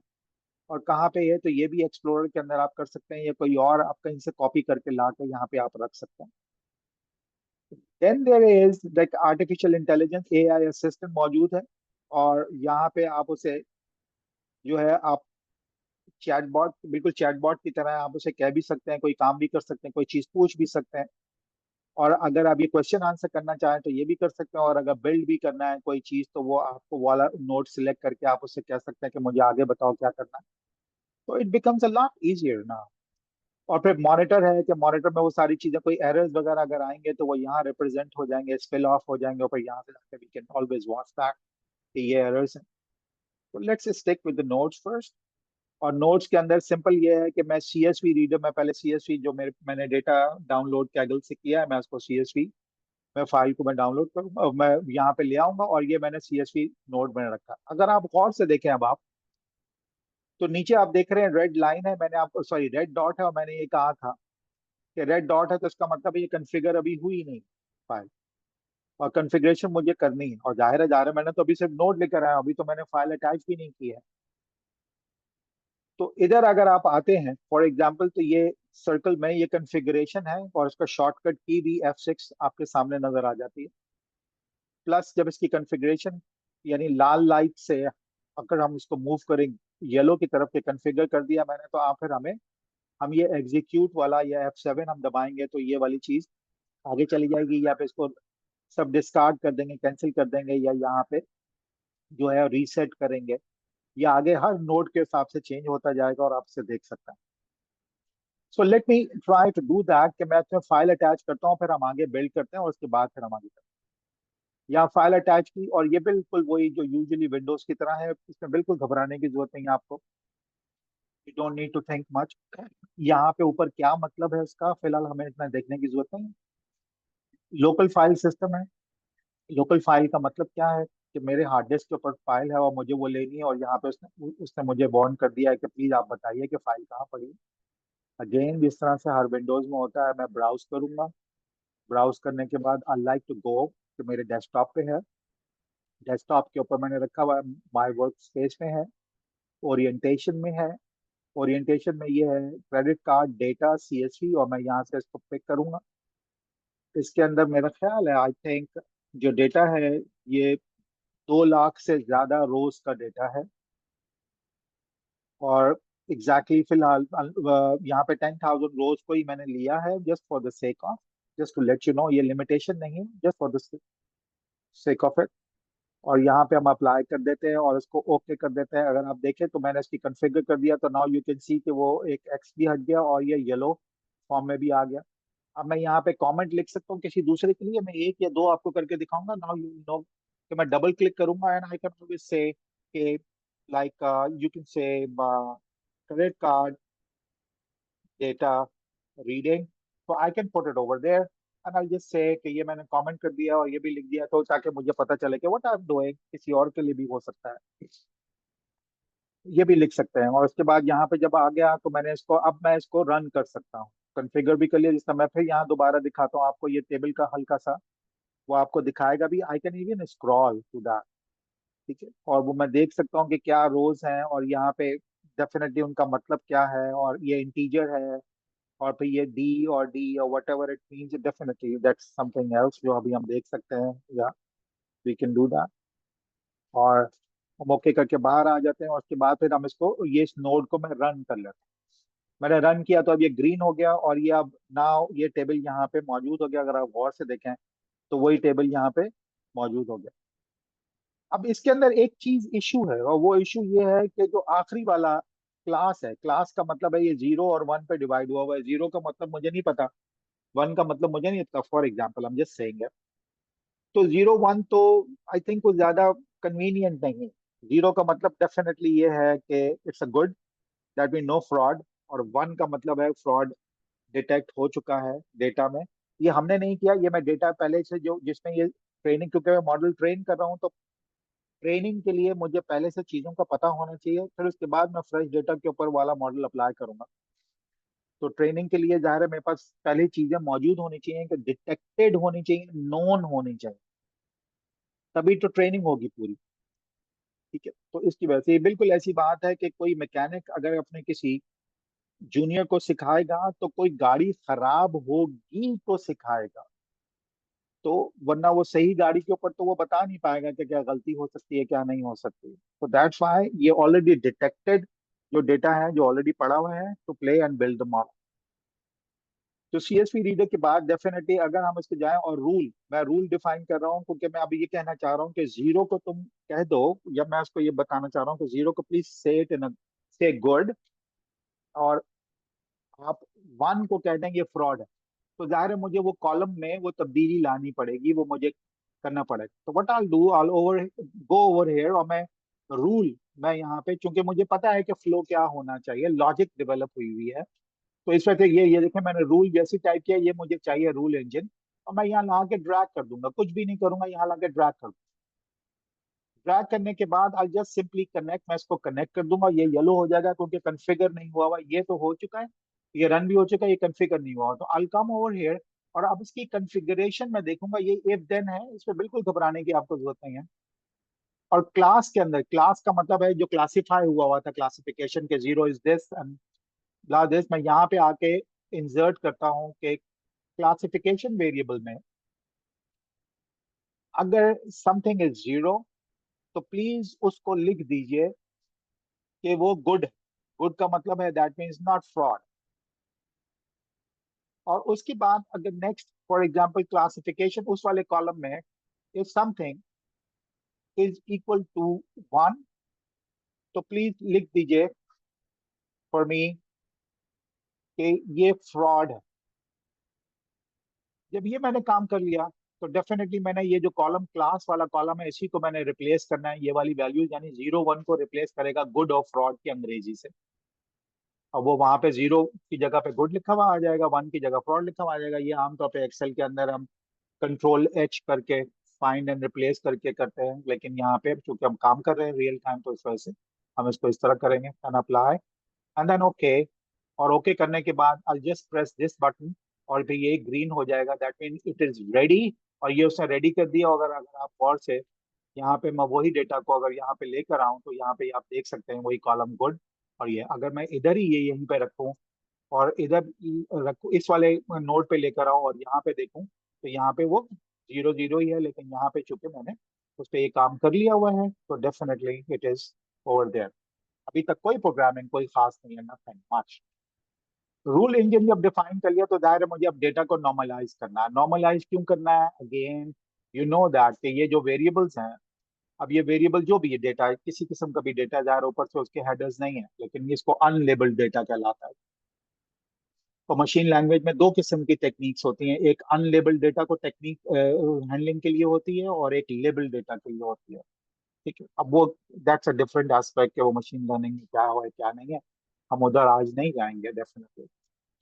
और कहाँ पे है तो ये भी एक्सप्लोरर के अंदर आप कर सकते हैं, या कोई और आप कहीं से कॉपी करके ला के यहाँ पे आप रख सकते हैं। Then there is like artificial intelligence, AI assistant मौजूद है, और यहाँ पे आप उसे जो है आप चैटबॉट, बिल्कुल चैटबॉट की तरह आप उसे कह भी सकते हैं, कोई काम भी कर सकते हैं, कोई चीज पूछ भी सकते हैं, और अगर आप ये क्वेश्चन आंसर करना चाहें तो ये भी कर सकते हैं, और अगर बिल्ड भी करना है कोई चीज तो वो आपको वाला नोट सिलेक्ट करके आप उससे कह सकते हैं कि मुझे आगे बताओ क्या करना है। तो it becomes a lot easier ना। और फिर मॉनिटर है कि मॉनिटर में वो सारी चीजें, कोई एरर्स वगैरह अगर आएंगे तो वो यहाँ रिप्रेजेंट हो जाएंगे, स्पिल ऑफ हो जाएंगे, और फिर यहाँ से जाके we can always watch that कि ये एरर्स हैं। तो let's stick with the notes first. और नोट्स के अंदर सिंपल ये है कि मैं सीएसवी रीडर में पहले सीएसवी जो मैंने डेटा डाउनलोड कैगल से किया है, मैं उसको सीएसवी मैं फाइल को मैं डाउनलोड करूंगा, मैं यहाँ पे ले आऊंगा, और ये मैंने सीएसवी नोड में रखा। अगर आप गौर से देखें अब आप, तो नीचे आप देख रहे हैं रेड लाइन है, मैंने आपको सॉरी रेड डॉट है, और मैंने ये कहा था कि रेड डॉट है तो इसका मतलब ये कॉन्फ़िगर अभी हुई नहीं फाइल, और कॉन्फ़िगरेशन मुझे करनी है, और जाहिर है मैंने तो अभी सिर्फ नोड लेकर आया, अभी तो मैंने फाइल अटैच भी नहीं की है। तो इधर अगर आप आते हैं फॉर एग्जाम्पल, तो ये सर्कल में ये कॉन्फ़िगरेशन है, और इसका शॉर्टकट की भी F6 आपके सामने नजर आ जाती है। प्लस जब इसकी कॉन्फ़िगरेशन यानी लाल लाइट से अगर हम इसको मूव करें येलो की तरफ के, कॉन्फ़िगर कर दिया मैंने, तो आप फिर हम ये एग्जीक्यूट वाला या F7 हम दबाएंगे तो ये वाली चीज आगे चली जाएगी, या फिर इसको सब डिस्कार्ड कर देंगे, कैंसिल कर देंगे, या यहाँ पे जो है रीसेट करेंगे, या आगे हर नोड के हिसाब से चेंज होता जाएगा और आप इसे देख सकते हैं। So let me try to do that कि मैं इसमें फाइल अटैच करता हूँ, फिर हम आगे बिल्ड करते हैं और उसके बाद फिर हम आगे करते हैं। यहाँ फाइल अटैच की, और ये बिल्कुल वही जो यूजुअली विंडोज की तरह है, इसमें बिल्कुल घबराने की जरूरत नहीं है आपको। You don't need to think much. यहाँ पे ऊपर क्या मतलब है उसका फिलहाल हमें इतना देखने की जरूरत नहीं। लोकल फाइल सिस्टम है। लोकल फाइल का मतलब क्या है कि मेरे हार्ड डिस्क के ऊपर फाइल है और मुझे वो लेनी है, और यहाँ पे उसने उसने मुझे वार्न कर दिया है कि प्लीज आप बताइए कि फाइल कहाँ पड़ी है। अगेन जिस तरह से हर विंडोज में होता है, मैं ब्राउज करूंगा। ब्राउज करने के बाद आई लाइक टू गो कि मेरे डेस्कटॉप पे है। डेस्कटॉप के ऊपर मैंने रखा हुआ है, माय वर्क स्पेस में है, ओरिएंटेशन में है। ओरिएंटेशन में ये है क्रेडिट कार्ड डेटा CSV, और मैं यहाँ से इसको पिक करूंगा। इसके अंदर मेरा ख्याल है, आई थिंक जो डेटा है ये 2 लाख से ज्यादा रोज का डेटा है। और फिलहाल यहाँ पे 10,000 रोज को ही मैंने लिया है, just for the sake of, just to let you know, ये लिमिटेशन नहीं है, just for the sake of it. और यहाँ पे हम अप्लाई कर देते हैं और इसको ओके कर देते हैं। अगर आप देखें तो मैंने इसकी कॉन्फ़िगर कर दिया, तो नाउ यू कैन सी कि वो एक एक्स भी हट गया और ये येलो फॉर्म में भी आ गया। अब मैं यहाँ पे कमेंट लिख सकता हूँ किसी दूसरे के लिए, मैं एक या दो आपको करके दिखाऊंगा। नाउ यू नो कि मैं डबल क्लिक करूंगा and I can always say कि like you can say credit card data reading, तो I can put it over there and I just say कि ये मैंने कमेंट कर दिया और ये भी लिख दिया, तो ताकि मुझे पता चले कि व्हाट आई एम डूइंग। किसी और के लिए भी हो सकता है, ये भी लिख सकते हैं। और उसके बाद यहाँ पे जब आ गया तो मैंने इसको, अब मैं इसको रन कर सकता हूँ। कॉन्फ़िगर भी कर लिया। जिस समय फिर यहाँ दोबारा दिखाता हूँ आपको, ये टेबल का हल्का सा वो आपको दिखाएगा भी। I can even scroll to that, ठीक है, और वो मैं देख सकता हूँ कि क्या रोज हैं और यहाँ पे डेफिनेटली उनका मतलब क्या है, और ये इंटीजर है, और फिर ये डी और डी और what ever it means, definitely that's something else जो अभी हम देख सकते हैं, या वी कैन डू दैट। और हम ओके करके बाहर आ जाते हैं, और उसके बाद फिर हम इसको, ये इस नोड को मैं रन कर लेता हूँ। मैंने रन किया तो अब ये ग्रीन हो गया, और ये अब नाउ ये टेबल यहाँ पे मौजूद हो गया। अगर आप गौर से देखें तो वही टेबल यहाँ पे मौजूद हो गया। अब इसके अंदर एक चीज इशू है, और वो इशू ये है कि जो आखिरी वाला क्लास है, क्लास का मतलब है ये 0 और 1 पे डिवाइड हुआ हुआ है। 0 का मतलब मुझे नहीं पता, 1 का मतलब मुझे नहीं पता, फॉर एग्जाम्पल हम जस्ट सेइंग। तो 0 1 तो आई थिंक वो ज्यादा कन्वीनियंट नहीं है। 0 का मतलब डेफिनेटली ये है कि it's a good that we know fraud, और 1 का मतलब है फ्रॉड डिटेक्ट हो चुका है डेटा में। ये हमने नहीं किया, ये मैं डेटा पहले से जो जिसमें ये ट्रेनिंग, क्योंकि मैं मॉडल ट्रेन कर रहा हूँ, तो ट्रेनिंग के लिए मुझे पहले से चीजों का पता होना चाहिए, फिर उसके बाद मैं फ्रेश डेटा के ऊपर वाला मॉडल अप्लाई करूंगा। तो ट्रेनिंग के लिए जाहिर है मेरे पास पहले चीजें मौजूद होनी चाहिए, कि डिटेक्टेड होनी चाहिए, नोन होनी चाहिए, तभी तो ट्रेनिंग होगी पूरी। ठीक है, तो इसकी वजह से ये बिल्कुल ऐसी बात है कि कोई मैकेनिक अगर अपने किसी जूनियर को सिखाएगा तो कोई गाड़ी खराब होगी तो सिखाएगा, तो वरना वो सही गाड़ी के ऊपर तो वो बता नहीं पाएगा कि क्या गलती हो सकती है क्या नहीं हो सकती। तो दैट्स व्हाई ये ऑलरेडी डिटेक्टेड जो डेटा है, जो ऑलरेडी पड़ा हुआ है, to play and build the model. तो CSV रीडर के बाद डेफिनेटली अगर हम इसको जाएं, और रूल, मैं रूल डिफाइन कर रहा हूँ, क्योंकि मैं अभी ये कहना चाह रहा हूँ कि 0 को तुम कह दो, या मैं उसको ये बताना चाह रहा हूँ कि 0 को प्लीज से इट इन से गुड, और आप 1 को कह देंगे फ्रॉड है, तो जाहिर है मुझे वो कॉलम में वो तब्दीली लानी पड़ेगी, वो मुझे करना पड़ेगा। तो what I do, all over go over here, और मैं रूल, मैं यहाँ पे चूंकि मुझे पता है कि फ्लो क्या होना चाहिए, लॉजिक डेवलप हुई हुई है, तो इस वजह से ये देखें मैंने रूल जैसी टाइप किया, ये मुझे चाहिए रूल इंजन, और मैं यहाँ ला के ड्रैग कर दूंगा, कुछ भी नहीं करूंगा, यहाँ ला के ड्रैग कर दूंगा। ड्रैग करने के बाद आई जस्ट सिंपली कनेक्ट, मैं इसको कनेक्ट कर दूंगा, ये येलो हो जाएगा क्योंकि कॉन्फ़िगर नहीं हुआ हुआ। ये तो हो चुका है, ये रन भी हो चुका है, ये कॉन्फ़िगर नहीं हुआ, तो आई कम ओवर हियर, और अब इसकी कॉन्फ़िगरेशन मैं देखूंगा। ये इफ देन है, इसमें बिल्कुल घबराने की आपको जरूरत नहीं है। और क्लास के अंदर, क्लास का मतलब है जो क्लासिफाई हुआ हुआ था, क्लासिफिकेशन के 0 is this and blah this, मैं यहाँ पे आके इंसर्ट करता हूँ कि क्लासिफिकेशन वेरिएबल में अगर समथिंग इज 0, तो प्लीज उसको लिख दीजिए कि वो गुड। गुड का मतलब है दैट मीन्स नॉट फ्रॉड। और उसके बाद अगर नेक्स्ट फॉर एग्जांपल क्लासिफिकेशन उस वाले कॉलम में if something is equal to 1, तो प्लीज लिख दीजिए फॉर मी कि ये फ्रॉड है। जब ये मैंने काम कर लिया तो डेफिनेटली मैंने ये जो कॉलम क्लास वाला कॉलम है इसी को मैंने रिप्लेस करना है, ये वाली वैल्यूज यानी 0 1 को रिप्लेस करेगा गुड और फ्रॉड की अंग्रेजी से। और वो वहां पे 0 की जगह पे गुड लिखा हुआ आ जाएगा, 1 की जगह फ्रॉड लिखा हुआ आ जाएगा। ये आमतौर पे एक्सेल के अंदर हम कंट्रोल H करके फाइंड एंड रिप्लेस करके करते हैं, लेकिन यहाँ पे चूंकि हम काम कर रहे हैं रियल टाइम तो इस वजह से हम इसको इस तरह करेंगे, and apply and then okay. और ओके करने के बाद I just press this button और फिर ये ग्रीन हो जाएगा, that mean it is ready. और ये उसने रेडी कर दिया। अगर अगर आप गौर से यहाँ पे मैं वही डेटा को अगर यहाँ पे लेकर आऊँ तो यहाँ पे आप देख सकते हैं वही कॉलम गुड। और ये अगर मैं इधर ही ये यहीं पे रखूँ और इधर रखूँ इस वाले नोड पे लेकर आऊँ और यहाँ पे देखूँ तो यहाँ पे वो 0 0 ही है, लेकिन यहाँ पे चूंकि मैंने उस पर ये काम कर लिया हुआ है तो definitely it is over there. अभी तक कोई प्रोग्रामिंग कोई खास नहीं है, नथिंग मच। रूल इंजन जब डिफाइन कर लिया तो दायरे है मुझे अब डेटा को नॉर्मलाइज करना है। नॉर्मलाइज क्यों करना है? अगेन यू नो दैट कि ये जो वेरिएबल्स हैं, अब ये वेरिएबल जो भी है डेटा है किसी किस्म का भी डेटा दायरे ऊपर से उसके हेडर्स नहीं है, लेकिन इसको अनलेबल्ड डेटा कहलाता है। तो मशीन लैंग्वेज में दो किस्म की टेक्निक्स होती हैं, एक अनलेबल्ड डेटा को टेक्निक हैंडलिंग के लिए होती है और एक लेबल्ड डेटा के लिए होती है। ठीक है, अब वो दैट्स अ डिफरेंट एस्पेक्ट, वो मशीन लर्निंग में क्या है क्या नहीं है, हम उधर आज नहीं जाएंगे डेफिनेटली।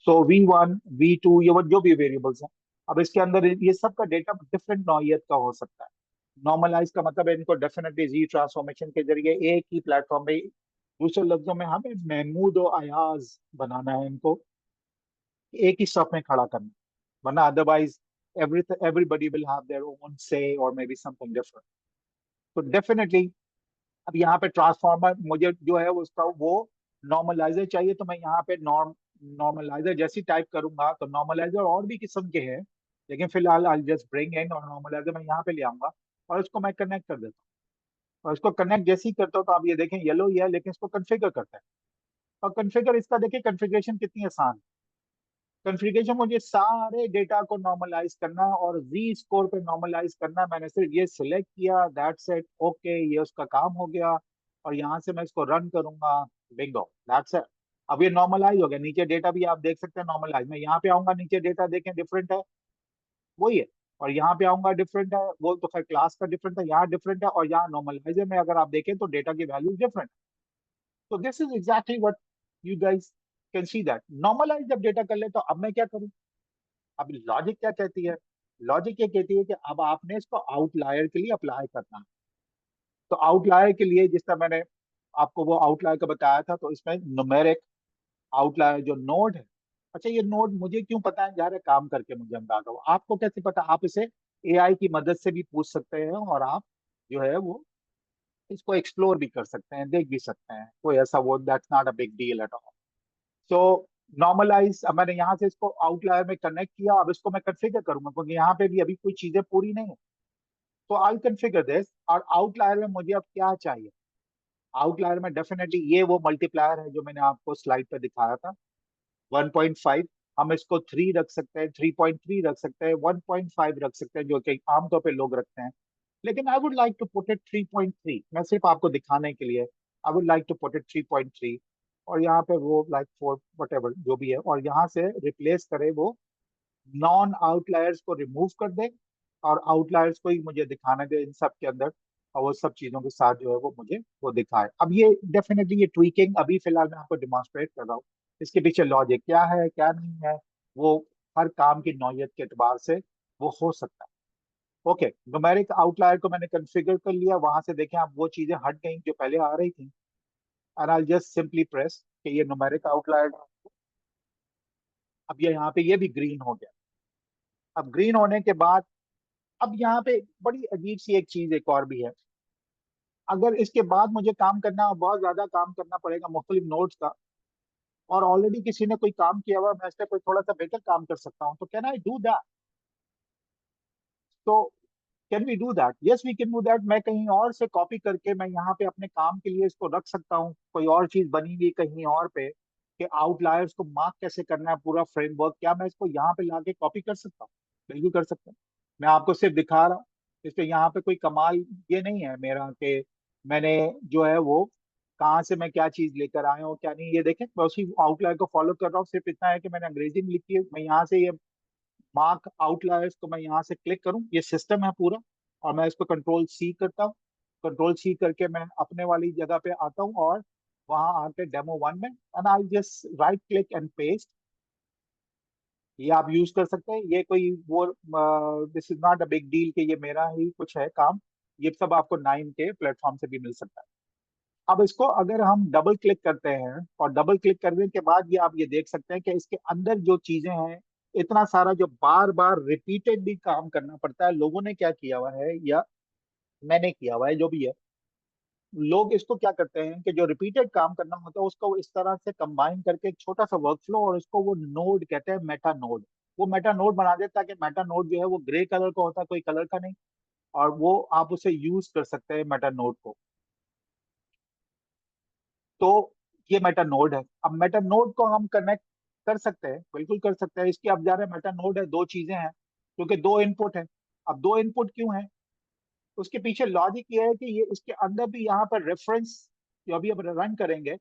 सो V1 V2 ये वो जो भी वेरिएबल्स हैं, अब इसके अंदर ये सब का डेटा डिफरेंट नौइयत का हो सकता है। नॉर्मलाइज का मतलब है इनको डेफिनेटली जी ट्रांसफॉर्मेशन के जरिए एक ही प्लेटफॉर्म पे, दूसरे लफ्जों में हमें महमूद और अयाज बनाना है, इनको एक ही स्टॉप में खड़ा करना, वरना otherwise everybody will have their own say or maybe something different. तो डेफिनेटली अब यहाँ पे ट्रांसफॉर्मर मुझे जो है उसका वो नॉर्मलाइजर चाहिए, तो मैं यहाँ पे नॉर्मलाइजर जैसी टाइप करूंगा तो नॉर्मलाइजर और भी किस्म के हैं, लेकिन फिलहाल आई जस्ट ब्रिंग इन और नॉर्मलाइजर मैं यहाँ पे ले आऊंगा और इसको मैं कनेक्ट कर देता हूँ। और इसको कनेक्ट जैसे ही करता हूँ तो आप ये देखें येलो ही है, लेकिन इसको कन्फिगर करते हैं। और कन्फिगर इसका देखिए कन्फिग्रेशन कितनी आसान है। कॉन्फ़िगरेशन मुझे सारे डेटा को नॉर्मलाइज करना है और जी स्कोर पे नॉर्मलाइज करना है। मैंने सिर्फ ये सिलेक्ट किया, दैट्स इट, ओके, ये उसका काम हो गया। और यहाँ से मैं इसको रन करूंगा, बिंगो, दैट्स इट। अब ये नॉर्मलाइज हो गया, नीचे डेटा भी आप देख सकते हैं नॉर्मलाइज। मैं यहाँ पे आऊंगा, नीचे डेटा देखें डिफरेंट है, वही है। और यहाँ पे आऊंगा डिफरेंट है, वो तो खैर क्लास का डिफरेंट है, यहाँ डिफरेंट है। और यहाँ नॉर्मलाइजर में अगर आप देखें तो डेटा की वैल्यू डिफरेंट। तो this is exactly what you guys can see that normalise जब डेटा कर ले तो अब मैं क्या करूँ। अब लॉजिक क्या कहती है? लॉजिक ये कहती है कि अब आपने इसको आउटलायर के लिए अप्लाई करना है। तो आउटलायर के लिए जिस तरह मैंने आपको वो आउटलायर का बताया था, तो इसमें न्यूमेरिक आउटलायर जो नोड है। अच्छा, ये नोड मुझे क्यों पता है? जा रहे काम करके मुझे अंदाजा हो, आपको कैसे पता? आप इसे AI की मदद से भी पूछ सकते हैं और आप जो है वो इसको एक्सप्लोर भी कर सकते हैं, देख भी सकते हैं, कोई ऐसा वो that's not a big deal at all. So normalise, अब मैंने यहाँ से इसको आउटलायर में कनेक्ट किया, अब इसको मैं कन्फिगर करूंगा क्योंकि यहाँ पे भी अभी कोई चीजें पूरी नहीं है। तो आई कन्फिगर दिस, और आउटलायर में मुझे अब क्या चाहिए? आउटलायर में डेफिनेटली ये वो मल्टीप्लायर है जो मैंने आपको स्लाइड पे दिखाया था, 1.5। हम इसको 3 रख सकते हैं, 3.3 रख सकते हैं, 1.5 रख सकते हैं, जो कि आमतौर पे लोग रखते हैं। लेकिन I would like to put it 3.3, मैं सिर्फ आपको दिखाने के लिए I would like to put it 3.3। और यहाँ पे वो लाइक 4 वट जो भी है, और यहाँ से रिप्लेस करे वो नॉन आउटलायर्स को रिमूव कर दे और आउटलायर्स को ही मुझे दिखाने दे इन सब के अंदर। और वो सब चीजों के साथ जो है वो मुझे वो दिखाए। अब ये डेफिनेटली ये ट्वीकिंग अभी फिलहाल मैं आपको डिमॉन्स्ट्रेट कर रहा हूँ, इसके पीछे लॉजिक क्या है क्या नहीं है वो हर काम की नौयत के एतबार से वो हो सकता है। ओके, न्यूमेरिक आउटलायर को मैंने कॉन्फ़िगर कर लिया, वहां से देखें आप वो चीजें हट गई जो पहले आ रही थी। And I just simply press कि ये न्यूमेरिक आउटलायर, अब ये यहाँ पे ये भी ग्रीन हो गया। अब ग्रीन होने के बाद अब यहाँ पे बड़ी अजीब सी एक चीज एक और भी है। अगर इसके बाद मुझे काम करना और बहुत ज्यादा काम करना पड़ेगा मुख्तलिफ नोट्स का, और ऑलरेडी किसी ने कोई काम किया हुआ, मैं इससे कोई थोड़ा सा बेहतर काम कर सकता हूँ, तो कैन आई डू दैट? तो can we do that? Yes we can do that. मैं कहीं और से कॉपी करके मैं यहाँ पे अपने काम के लिए इसको रख सकता हूँ, कोई और चीज बनी हुई कहीं और पे कि आउटलायर्स को मार्क कैसे करना है, पूरा फ्रेमवर्क क्या मैं इसको यहाँ पे लाके कॉपी कर सकता हूँ? बिल्कुल कर सकता हूँ। मैं आपको सिर्फ दिखा रहा हूँ, इसलिए यहाँ पे कोई कमाल ये नहीं है मेरा कि मैंने जो है वो कहाँ से मैं क्या चीज लेकर आया हूँ क्या नहीं, ये देखें मैं उसी आउटलायर को फॉलो कर रहा हूँ। सिर्फ इतना है कि मैंने अंग्रेजी में लिखी है, मैं यहाँ से ये मार्क आउटलायर्स को मैं यहाँ से क्लिक करूँ, ये सिस्टम है पूरा, और मैं इसको कंट्रोल सी करता हूँ। कंट्रोल सी करके मैं अपने वाली जगह पे आता हूँ और वहां आके डेमो 1 में, and I just right click and paste. ये आप यूज कर सकते हैं, ये कोई वो this is not a big deal कि ये मेरा ही कुछ है काम। ये सब आपको 9 के प्लेटफॉर्म से भी मिल सकता है। अब इसको अगर हम डबल क्लिक करते हैं, और डबल क्लिक करने के बाद ये आप ये देख सकते हैं कि इसके अंदर जो चीजें हैं, इतना सारा जो बार बार रिपीटेडली काम करना पड़ता है, लोगों ने क्या किया हुआ है या मैंने किया हुआ है जो भी है, लोग इसको क्या करते हैं कि जो रिपीटेड काम करना होता है उसको इस तरह से कंबाइन करके एक छोटा सा वर्कफ्लो, और उसको वो नोड कहते हैं, मेटा नोड। वो मेटा नोड बना देता है कि मेटा नोड जो है वो ग्रे कलर का होता है, कोई कलर का नहीं, और वो आप उसे यूज कर सकते हैं मेटा नोड को। तो ये मेटा नोड है। अब मेटा नोड को हम कनेक्ट कर सकते हैं, बिल्कुल कर सकते हैं। इसकी अब जा रहे मेटा नोड है, दो चीजें हैं क्योंकि दो इनपुट है। अब दो इनपुट क्यों है, उसके पीछे लॉजिक ये है कि ये इसके अंदर भी यहाँ पर रेफरेंस, जो अभी अब रन करेंगे,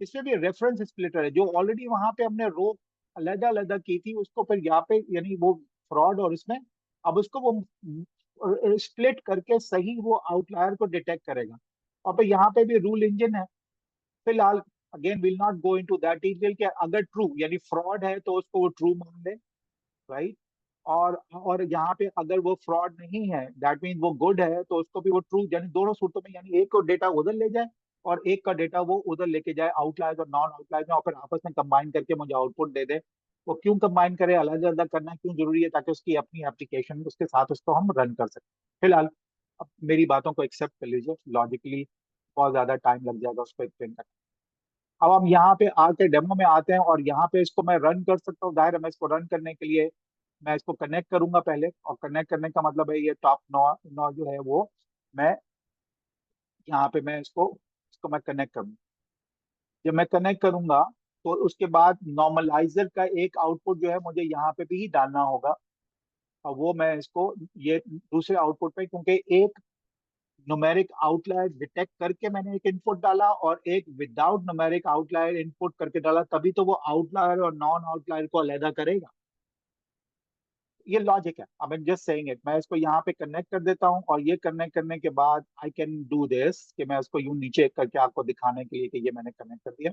इसमें भी रेफरेंस स्प्लिटर है, जो ऑलरेडी वहां पे हमने रो अलग अलग की थी, उसको फिर यहाँ पे यानी वो फ्रॉड, और इसमें अब उसको वो स्प्लिट करके सही वो आउटलायर को डिटेक्ट करेगा। और फिर यहाँ पे भी रूल इंजन है। फिलहाल again will not go into that detail कि अगर ट्रू यानी फ्रॉड है तो उसको वो ट्रू मान ले, राइट। और यहाँ पे अगर वो फ्रॉड नहीं है, दैट मीन वो गुड है, तो उसको भी वो ट्रू, यानी दोनों सूरतों में, यानी एक को डेटा उधर ले जाए और एक का डेटा वो उधर लेके जाए आउटलायर और नॉन आउटलायर में, और फिर आपस में कंबाइन करके मुझे आउटपुट दे दे। वो क्यों कंबाइन करे, अलग अलग करना क्यों जरूरी है, ताकि उसकी अपनी एप्लीकेशन उसके साथ उसको हम रन कर सकें। फिलहाल अब मेरी बातों को एक्सेप्ट कर लीजिए, लॉजिकली बहुत ज्यादा टाइम लग जाएगा उसको एक्सप्लेन करने। अब हम यहाँ पे आके डेमो में आते हैं, और यहाँ पे इसको मैं रन कर सकता हूँ। जाहिर है मैं इसको रन करने के लिए मैं इसको कनेक्ट करूंगा पहले, और कनेक्ट करने का मतलब है ये टॉप नौ नौ जो है वो मैं यहाँ पे मैं इसको इसको मैं कनेक्ट करूंगा। जब मैं कनेक्ट करूंगा तो उसके बाद नॉर्मलाइजर का एक आउटपुट जो है मुझे यहाँ पे भी डालना होगा, और वो मैं इसको ये दूसरे आउटपुट पे, क्योंकि एक न्यूमेरिक आउटलायर डिटेक्ट करके मैंने एक इनपुट डाला और एक विदाउट न्यूमेरिक आउटलायर इनपुट करके डाला, तभी तो वो आउटलायर और नॉन आउटलायर को अलग करेगा। ये लॉजिक है, I am just saying it. मैं इसको यहाँ पे कनेक्ट कर देता हूँ, और ये कनेक्ट करने के बाद आई कैन डू दिस कि मैं इसको यूं नीचे करके आपको दिखाने के लिए कि ये मैंने कनेक्ट कर दिया,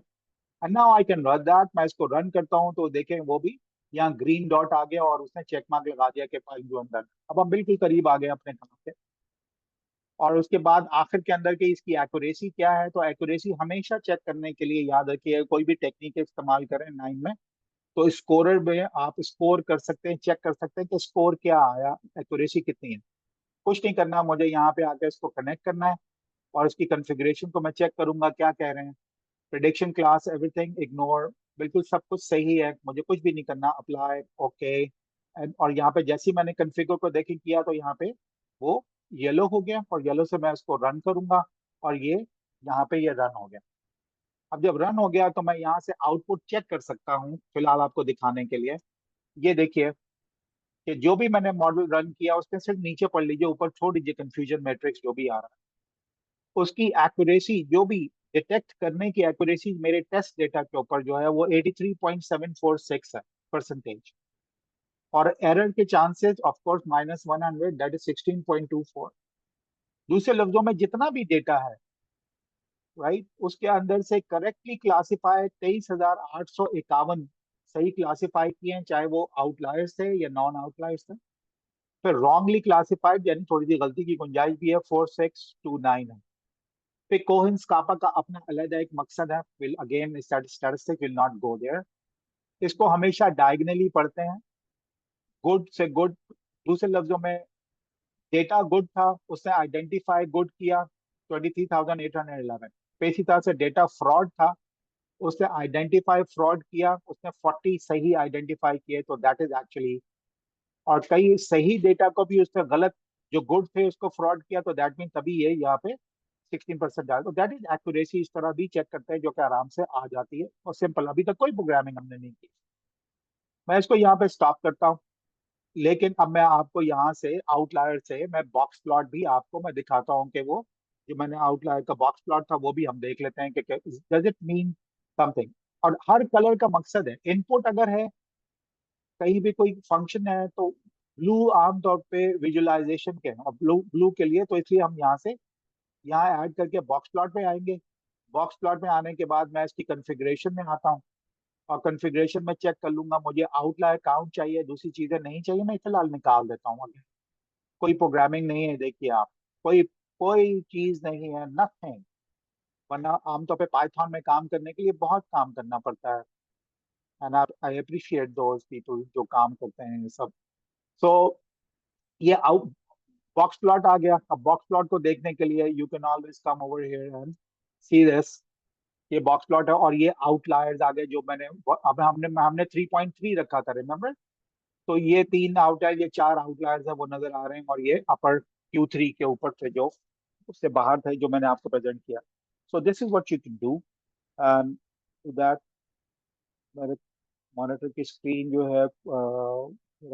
and now I can run that. मैं इसको रन करता हूँ तो देखें वो भी यहाँ ग्रीन डॉट आ गया और उसने चेक मार्क लगा दिया कि फाइल जो अंदर। अब हम बिल्कुल करीब आ गए अपने काम के। और उसके बाद आखिर के अंदर की इसकी एक्यूरेसी क्या है, तो एक्यूरेसी हमेशा चेक करने के लिए याद रखिए, कोई भी टेक्निक इस्तेमाल करें 9 में, तो स्कोरर में आप स्कोर कर सकते हैं, चेक कर सकते हैं कि स्कोर क्या आया, एक्यूरेसी कितनी है। कुछ नहीं करना, मुझे यहाँ पे आकर इसको कनेक्ट करना है, और इसकी कॉन्फ़िगरेशन को मैं चेक करूंगा क्या कह रहे हैं। प्रिडिक्शन क्लास एवरीथिंग इग्नोर, बिल्कुल सब कुछ सही है, मुझे कुछ भी नहीं करना, अप्लाई ओके। और यहाँ पे जैसे ही मैंने कॉन्फ़िगर को देखे किया तो यहाँ पे वो येलो हो गया, और येलो से मैं इसको रन करूंगा, और ये यहाँ पे ये रन हो गया। अब जब रन हो गया तो मैं यहाँ से आउटपुट चेक कर सकता हूँ, फिलहाल आपको दिखाने के लिए। ये देखिए कि जो भी मैंने मॉडल रन किया उसके सिर्फ नीचे पढ़ लीजिए, ऊपर छोड़ दीजिए कंफ्यूजन मैट्रिक्स जो भी आ रहा है, उसकी एक्यूरेसी जो भी डिटेक्ट करने की एक्यूरेसी मेरे टेस्ट डेटा के ऊपर जो है वो 83.746 है परसेंटेज, और एरर के chances of course -100, that is 16.24। दूसरे लफ्जों में जितना भी डेटा है, राइट, उसके अंदर से करेक्टली क्लासिफाई 23,851 सही क्लासिफाई किए हैं, चाहे वो आउटलायर्स थे या नॉन आउटलायर्स थे। फिर रॉन्गली क्लासिफाइड यानी थोड़ी सी गलती की गुंजाइश भी है, 4629 है। फिर कोहिंस कापा का अपना अलग एक मकसद है, will again statistics will not go there. इसको हमेशा डायगनली पढ़ते हैं, गुड से गुड। दूसरे लफ्जों में डेटा गुड था, उसने आइडेंटिफाई गुड किया 23,811 पे। इसी तरह से डेटा फ्रॉड था, उसने आइडेंटिफाई फ्रॉड किया, उसने 40 सही आइडेंटिफाई किए, तो दैट इज एक्चुअली। और कई सही डेटा को भी उसने गलत, जो गुड थे उसको फ्रॉड किया, तो दैट मीन तभी ये यहाँ पे 16% जाएगा। तो दैट इज एक्यूरेसी, इस तरह भी चेक करते हैं जो कि आराम से आ जाती है, और सिंपल, अभी तक कोई प्रोग्रामिंग हमने नहीं की। मैं इसको यहाँ पे स्टॉप करता हूँ, लेकिन अब मैं आपको यहाँ से आउटलायर से मैं बॉक्स प्लॉट भी आपको मैं दिखाता हूँ कि वो जो मैंने आउटलायर का बॉक्स प्लॉट था वो भी हम देख लेते हैं कि डज इट मीन समथिंग। और हर कलर का मकसद है, इनपुट अगर है कहीं भी कोई फंक्शन है तो ब्लू आमतौर पे विजुअलाइजेशन के हैं, और ब्लू ब्लू के लिए तो इसलिए हम यहाँ से यहाँ ऐड करके बॉक्स प्लॉट में आएंगे। बॉक्स प्लॉट में आने के बाद मैं इसकी कॉन्फ़िगरेशन में आता हूँ, और कॉन्फ़िगरेशन में चेक कर लूंगा मुझे आउटलायर काउंट चाहिए, दूसरी चीजें नहीं चाहिए, मैं फिलहाल निकाल देता हूँ। अगर कोई प्रोग्रामिंग नहीं है, देखिए आप, कोई कोई चीज नहीं है, नथिंग। वरना आमतौर पे पाइथन में काम करने के लिए बहुत काम करना पड़ता है, and I appreciate those people जो काम करते हैं ये सब। सो ये आउट बॉक्स प्लॉट आ गया। अब बॉक्स प्लॉट को देखने के लिए you can always come over here and see this. ये बॉक्स प्लॉट है, और ये आउटलायर्स आ गए जो मैंने, अब हमने 3.3 रखा था, रिमेम्बर। तो ये 3 आउटलायर, ये 4 आउटलायर्स है वो नजर आ रहे हैं, और ये अपर Q3 के ऊपर थे जो उससे बाहर थे, जो मैंने आपको प्रेजेंट किया। So this is what you can do. That मेरे मॉनिटर की स्क्रीन जो है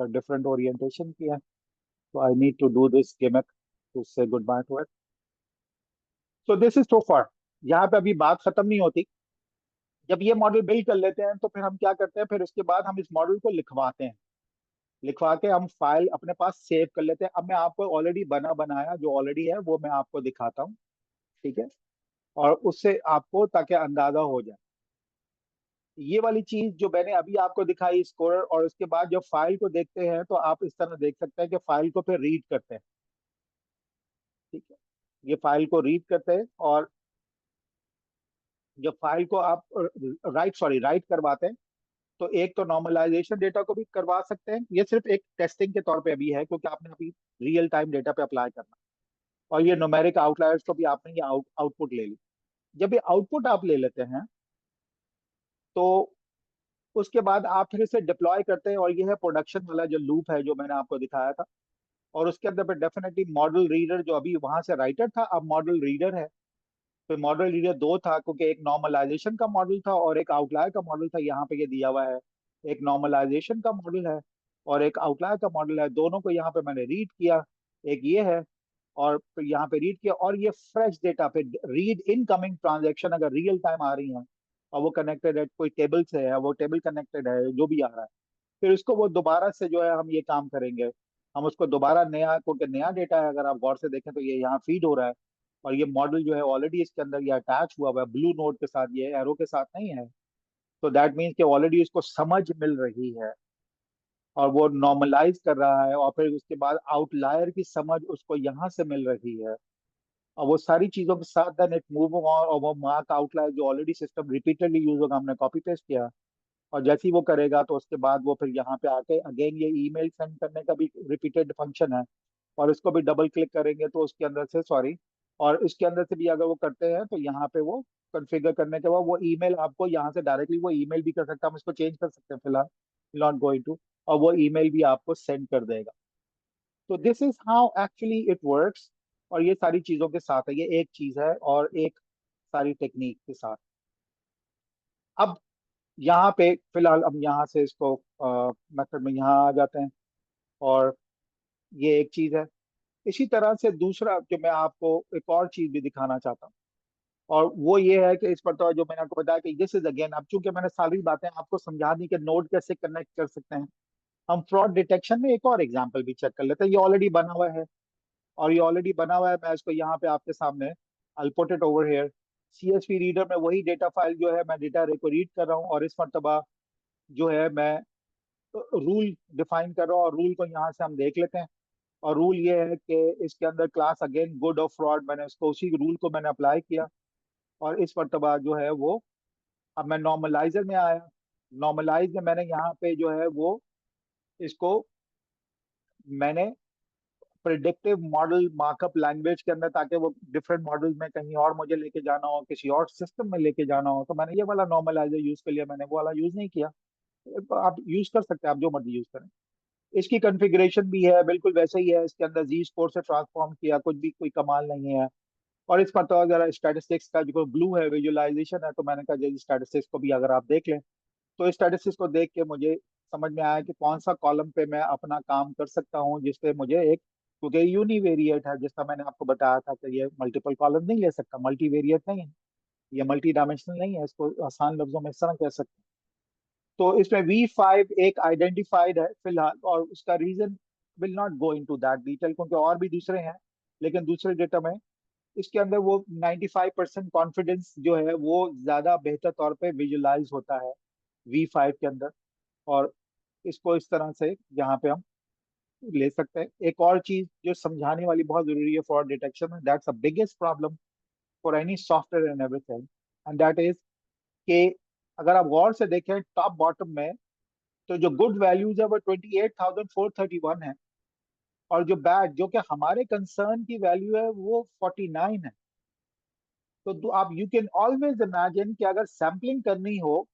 डिफरेंट ओरिएंटेशन की है, तो I need to do this gimmick to say goodbye to it. So this is so far. यहाँ पे अभी बात खत्म नहीं होती। जब ये मॉडल बिल्ड कर लेते हैं तो फिर हम क्या करते हैं, फिर उसके बाद हम इस मॉडल को लिखवाते हैं। लिखवा के हम फाइल अपने पास सेव कर लेते हैं। अब मैं आपको ऑलरेडी बना बनाया जो ऑलरेडी है वो मैं आपको दिखाता हूँ, ठीक है, और उससे आपको ताकि अंदाजा हो जाए। ये वाली चीज जो मैंने अभी आपको दिखाई स्कोर, और उसके बाद जब फाइल को देखते हैं तो आप इस तरह देख सकते हैं कि फाइल को फिर रीड करते हैं, ठीक है। ये फाइल को रीड करते हैं, और जब फाइल को आप राइट करवाते हैं, तो एक तो नॉर्मलाइजेशन डेटा को भी करवा सकते हैं। ये सिर्फ एक टेस्टिंग के तौर पे अभी है, क्योंकि आपने अभी रियल टाइम डेटा पे अप्लाई करना। और ये न्यूमेरिक आउटलायर्स को भी आपने ये आउटपुट ले ली। जब ये आउटपुट आप ले लेते हैं तो उसके बाद आप फिर इसे डिप्लॉय करते हैं, और ये है प्रोडक्शन वाला जो लूप है जो मैंने आपको दिखाया था। और उसके अंदर पे डेफिनेटली मॉडल रीडर, जो अभी वहां से राइटर था अब मॉडल रीडर है। तो मॉडल रीडर दो था, क्योंकि एक नॉर्मलाइजेशन का मॉडल था और एक आउटलायर का मॉडल था। यहाँ पे ये दिया हुआ है, एक नॉर्मलाइजेशन का मॉडल है और एक आउटलायर का मॉडल है। दोनों को यहाँ पे मैंने रीड किया, एक ये है, और फिर यहाँ पे रीड किया। और ये फ्रेश डेटा पे रीड इनकमिंग ट्रांजेक्शन अगर रियल टाइम आ रही है और वो कनेक्टेड है कोई टेबल से है, वो टेबल कनेक्टेड है, जो भी आ रहा है, फिर इसको वो दोबारा से जो है हम ये काम करेंगे। हम उसको दोबारा नया, क्योंकि नया डेटा है, अगर आप गौर से देखें तो ये यहाँ फीड हो रहा है। और ये मॉडल जो है ऑलरेडी इसके अंदर ये अटैच हुआ हुआ है ब्लू नोट के साथ, ये एरो के साथ नहीं है। तो दैट मीन्स कि ऑलरेडी उसको समझ मिल रही है, और वो नॉर्मलाइज कर रहा है, और फिर उसके बाद आउटलायर की समझ उसको यहाँ से मिल रही है। और वो सारी चीजों के साथ देन इट मूव ऑन, और वो मार्क आउटलायर जो ऑलरेडी सिस्टम रिपीटेडली यूज होगा, हमने कॉपी पेस्ट किया। और जैसे ही वो करेगा तो उसके बाद वो फिर यहाँ पे आके अगेन ये ईमेल सेंड करने का भी रिपीटेड फंक्शन है, और इसको भी डबल क्लिक करेंगे तो उसके अंदर से, सॉरी, और इसके अंदर से भी अगर वो करते हैं तो यहाँ पे वो कॉन्फ़िगर करने के बाद वो ईमेल आपको यहाँ से डायरेक्टली वो ईमेल भी कर सकता है। हम इसको चेंज कर सकते हैं फिलहाल, नॉट गोइंग टू, और वो ईमेल भी आपको सेंड कर देगा। तो this is how actually it works. और ये सारी चीजों के साथ है, ये एक चीज है और एक सारी टेक्निक के साथ। अब यहाँ पे फिलहाल हम यहाँ से इसको मेथड में यहाँ आ जाते हैं, और ये एक चीज है। इसी तरह से दूसरा जो मैं आपको एक और चीज भी दिखाना चाहता हूँ, और वो ये है कि इस पर तो जो मैंने आपको बताया कि दिस इज अगेन, अब चूंकि मैंने सारी बातें आपको समझा दी कि नोड कैसे कनेक्ट कर सकते हैं, हम फ्रॉड डिटेक्शन में एक और एग्जांपल भी चेक कर लेते हैं। ये ऑलरेडी बना हुआ है, और ये ऑलरेडी बना हुआ है, मैं इसको यहाँ पे आपके सामने I put it over here. CSV reader में वही डेटा फाइल जो है, मैं डेटा रे को रीड कर रहा हूँ, और इस मरतबा जो है मैं रूल डिफाइन कर रहा हूँ, और रूल को यहाँ से हम देख लेते हैं। और रूल ये है कि इसके अंदर क्लास अगेन गुड और फ्रॉड, मैंने उसको उसी रूल को मैंने अप्लाई किया। और इस मरतबा जो है वो, अब मैं नॉर्मलाइजर में आया। नॉर्मलाइज में मैंने यहाँ पे जो है वो इसको मैंने प्रिडिक्टिव मॉडल मार्कअप लैंग्वेज के अंदर, ताकि वो डिफरेंट मॉडल में कहीं और मुझे लेके जाना हो, किसी और सिस्टम में लेके जाना हो, तो मैंने ये वाला नॉर्मलाइजर यूज कर लिया, मैंने वो वाला यूज नहीं किया। तो आप यूज कर सकते हैं, आप जो मर्जी यूज करें। इसकी कॉन्फ़िगरेशन भी है बिल्कुल वैसे ही है, इसके अंदर जी स्कोर से ट्रांसफॉर्म किया, कुछ भी कोई कमाल नहीं है। और इस पर तो जरा स्टैटिस्टिक्स का जो ब्लू है विजुअलाइजेशन है, तो मैंने कहा जी स्टैटिस्टिक्स को भी अगर आप देख लें, तो स्टैटिस्टिक्स को देख के मुझे समझ में आया कि कौन सा कॉलम पे मैं अपना काम कर सकता हूँ जिसपे मुझे एक क्योंकि यूनिवेरिएट है, जैसा मैंने आपको बताया था कि ये मल्टीपल कॉलम नहीं ले सकता, मल्टीवेरिएट नहीं है, ये मल्टी डायमेंशनल नहीं है, इसको आसान लफ्जों में इस तरह कह सकते हैं। तो इसमें V5 एक आइडेंटिफाइड है फिलहाल, और उसका reason will not go into that detail, क्योंकि और भी दूसरे हैं, लेकिन दूसरे डेटा में इसके अंदर वो 95% कॉन्फिडेंस जो है वो ज्यादा बेहतर तौर पे विजुलाइज होता है V5 के अंदर। और इसको इस तरह से यहाँ पे हम ले सकते हैं। एक और चीज जो समझाने वाली बहुत जरूरी है फॉर डिटेक्शन में, that's a biggest problem for any software and everything, and that is कि अगर आप गौर से देखें टॉप बॉटम में, तो जो गुड वैल्यूज है वो 28,431 है, और जो बैड, जो कि हमारे कंसर्न की वैल्यू है, वो 49 है। तो आप यू कैन ऑलवेज इमेजिन कि अगर सैम्पलिंग करनी हो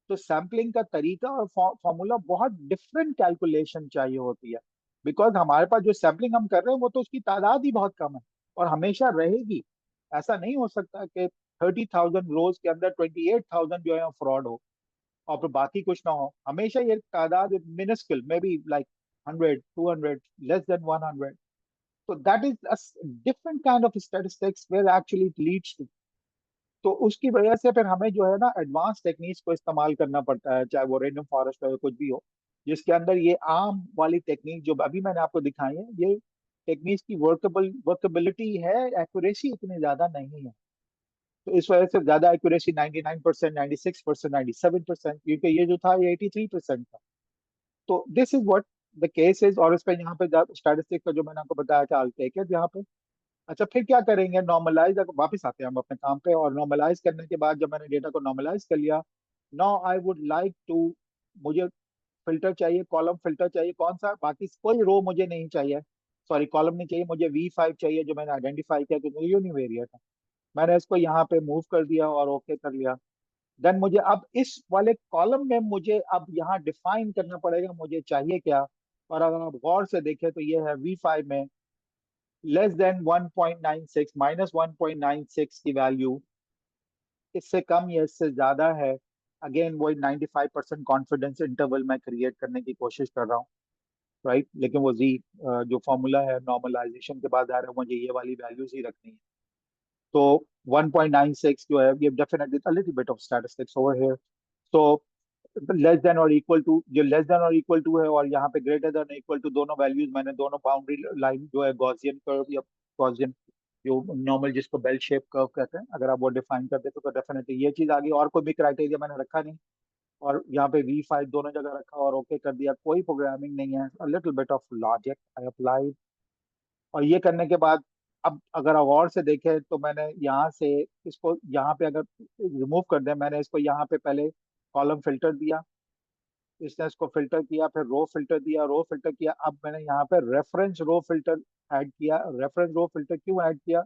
तो सैम्पलिंग का तरीका और फॉर्मूला बहुत डिफरेंट कैलकुलेशन चाहिए होती है, बिकॉज हमारे पास जो सैम्पलिंग हम कर रहे हैं वो तो उसकी तादाद ही बहुत कम है और हमेशा रहेगी। ऐसा नहीं हो सकता कि 30,000 रोज के अंदर 28,000 जो है फ्रॉड हो और फिर बाकी कुछ ना हो। हमेशा ये तादाद minuscule, maybe like 100, 200, less than 100। तो that is different kind of statistics where actually it leads to. तो उसकी वजह से फिर हमें जो है ना एडवांस टेक्निक्स को इस्तेमाल करना पड़ता है, चाहे वो रेंडम फॉरेस्ट हो या कुछ भी हो, जिसके अंदर ये आम वाली टेक्निक जो अभी मैंने आपको दिखाई है, ये टेक्निक्स की वर्केबिलिटी है, एक्यूरेसी इतनी ज्यादा नहीं है। तो इस वजह से ज्यादा एक्यूरेसी 99%, 96%, 97%, क्योंकि ये जो था ये 83% था। तो this is what the case is. और इस पे यहाँ पे स्टैटिस्टिक का जो मैंने आपको बताया था, I'll take it यहाँ पे। अच्छा, फिर क्या करेंगे? नॉर्मलाइज, वापस आते हैं हम अपने काम पे, और नॉर्मलाइज करने के बाद जब मैंने डेटा को नॉर्मलाइज कर लिया, now I would like to, मुझे फिल्टर चाहिए, कॉलम फिल्टर चाहिए। कौन सा? बाकी कोई रो मुझे नहीं चाहिए, सॉरी कॉलम नहीं चाहिए, मुझे V5 चाहिए, जो मैंने आइडेंटिफाई किया क्योंकि यूनिवेरिएट है। मैंने इसको यहाँ पे मूव कर दिया और ओके कर लिया। देन मुझे अब इस वाले कॉलम में मुझे अब यहाँ डिफाइन करना पड़ेगा मुझे चाहिए क्या। और अगर आप गौर से देखें तो ये है V5 में लेस देन 1.96, -1.96 की वैल्यू, इससे कम या इससे ज्यादा है, अगेन वही 95% कॉन्फिडेंस इंटरवल में क्रिएट करने की कोशिश कर रहा हूँ, राइट। लेकिन वो जी जो फॉर्मूला है नॉर्मलाइजेशन के बाद आ रहा है, मुझे ये वाली वैल्यूज ही रखनी है। तो 1.96 जो है, ये definitely a little bit of statistics over here. So less than और इक्वल टू, जो लेस देन और इक्वल टू है, और यहाँ पे ग्रेटर देन इक्वल टू, दोनों वैल्यूज मैंने दोनों बाउंड्री लाइन जो है गॉसियन कर्व या गॉसियन जो नॉर्मल जिसको बेल शेप कर्व कहते हैं, अगर आप वो डिफाइन कर देते तो डेफिनेटली ये चीज आ गई, और कोई भी क्राइटेरिया मैंने रखा नहीं। और यहाँ पे V5 दोनों जगह रखा और ओके कर दिया, कोई प्रोग्रामिंग नहीं है, little bit of logic I apply. और ये करने के बाद अब अगर आप गौर से देखें तो मैंने यहाँ से इसको यहाँ पे अगर रिमूव कर दें, मैंने इसको यहाँ पे पहले कॉलम फिल्टर दिया, इसने इसको फिल्टर किया, फिर रो फिल्टर दिया, रो फिल्टर किया, अब मैंने यहाँ पे रेफरेंस रो फिल्टर ऐड किया। रेफरेंस रो फिल्टर क्यों ऐड किया?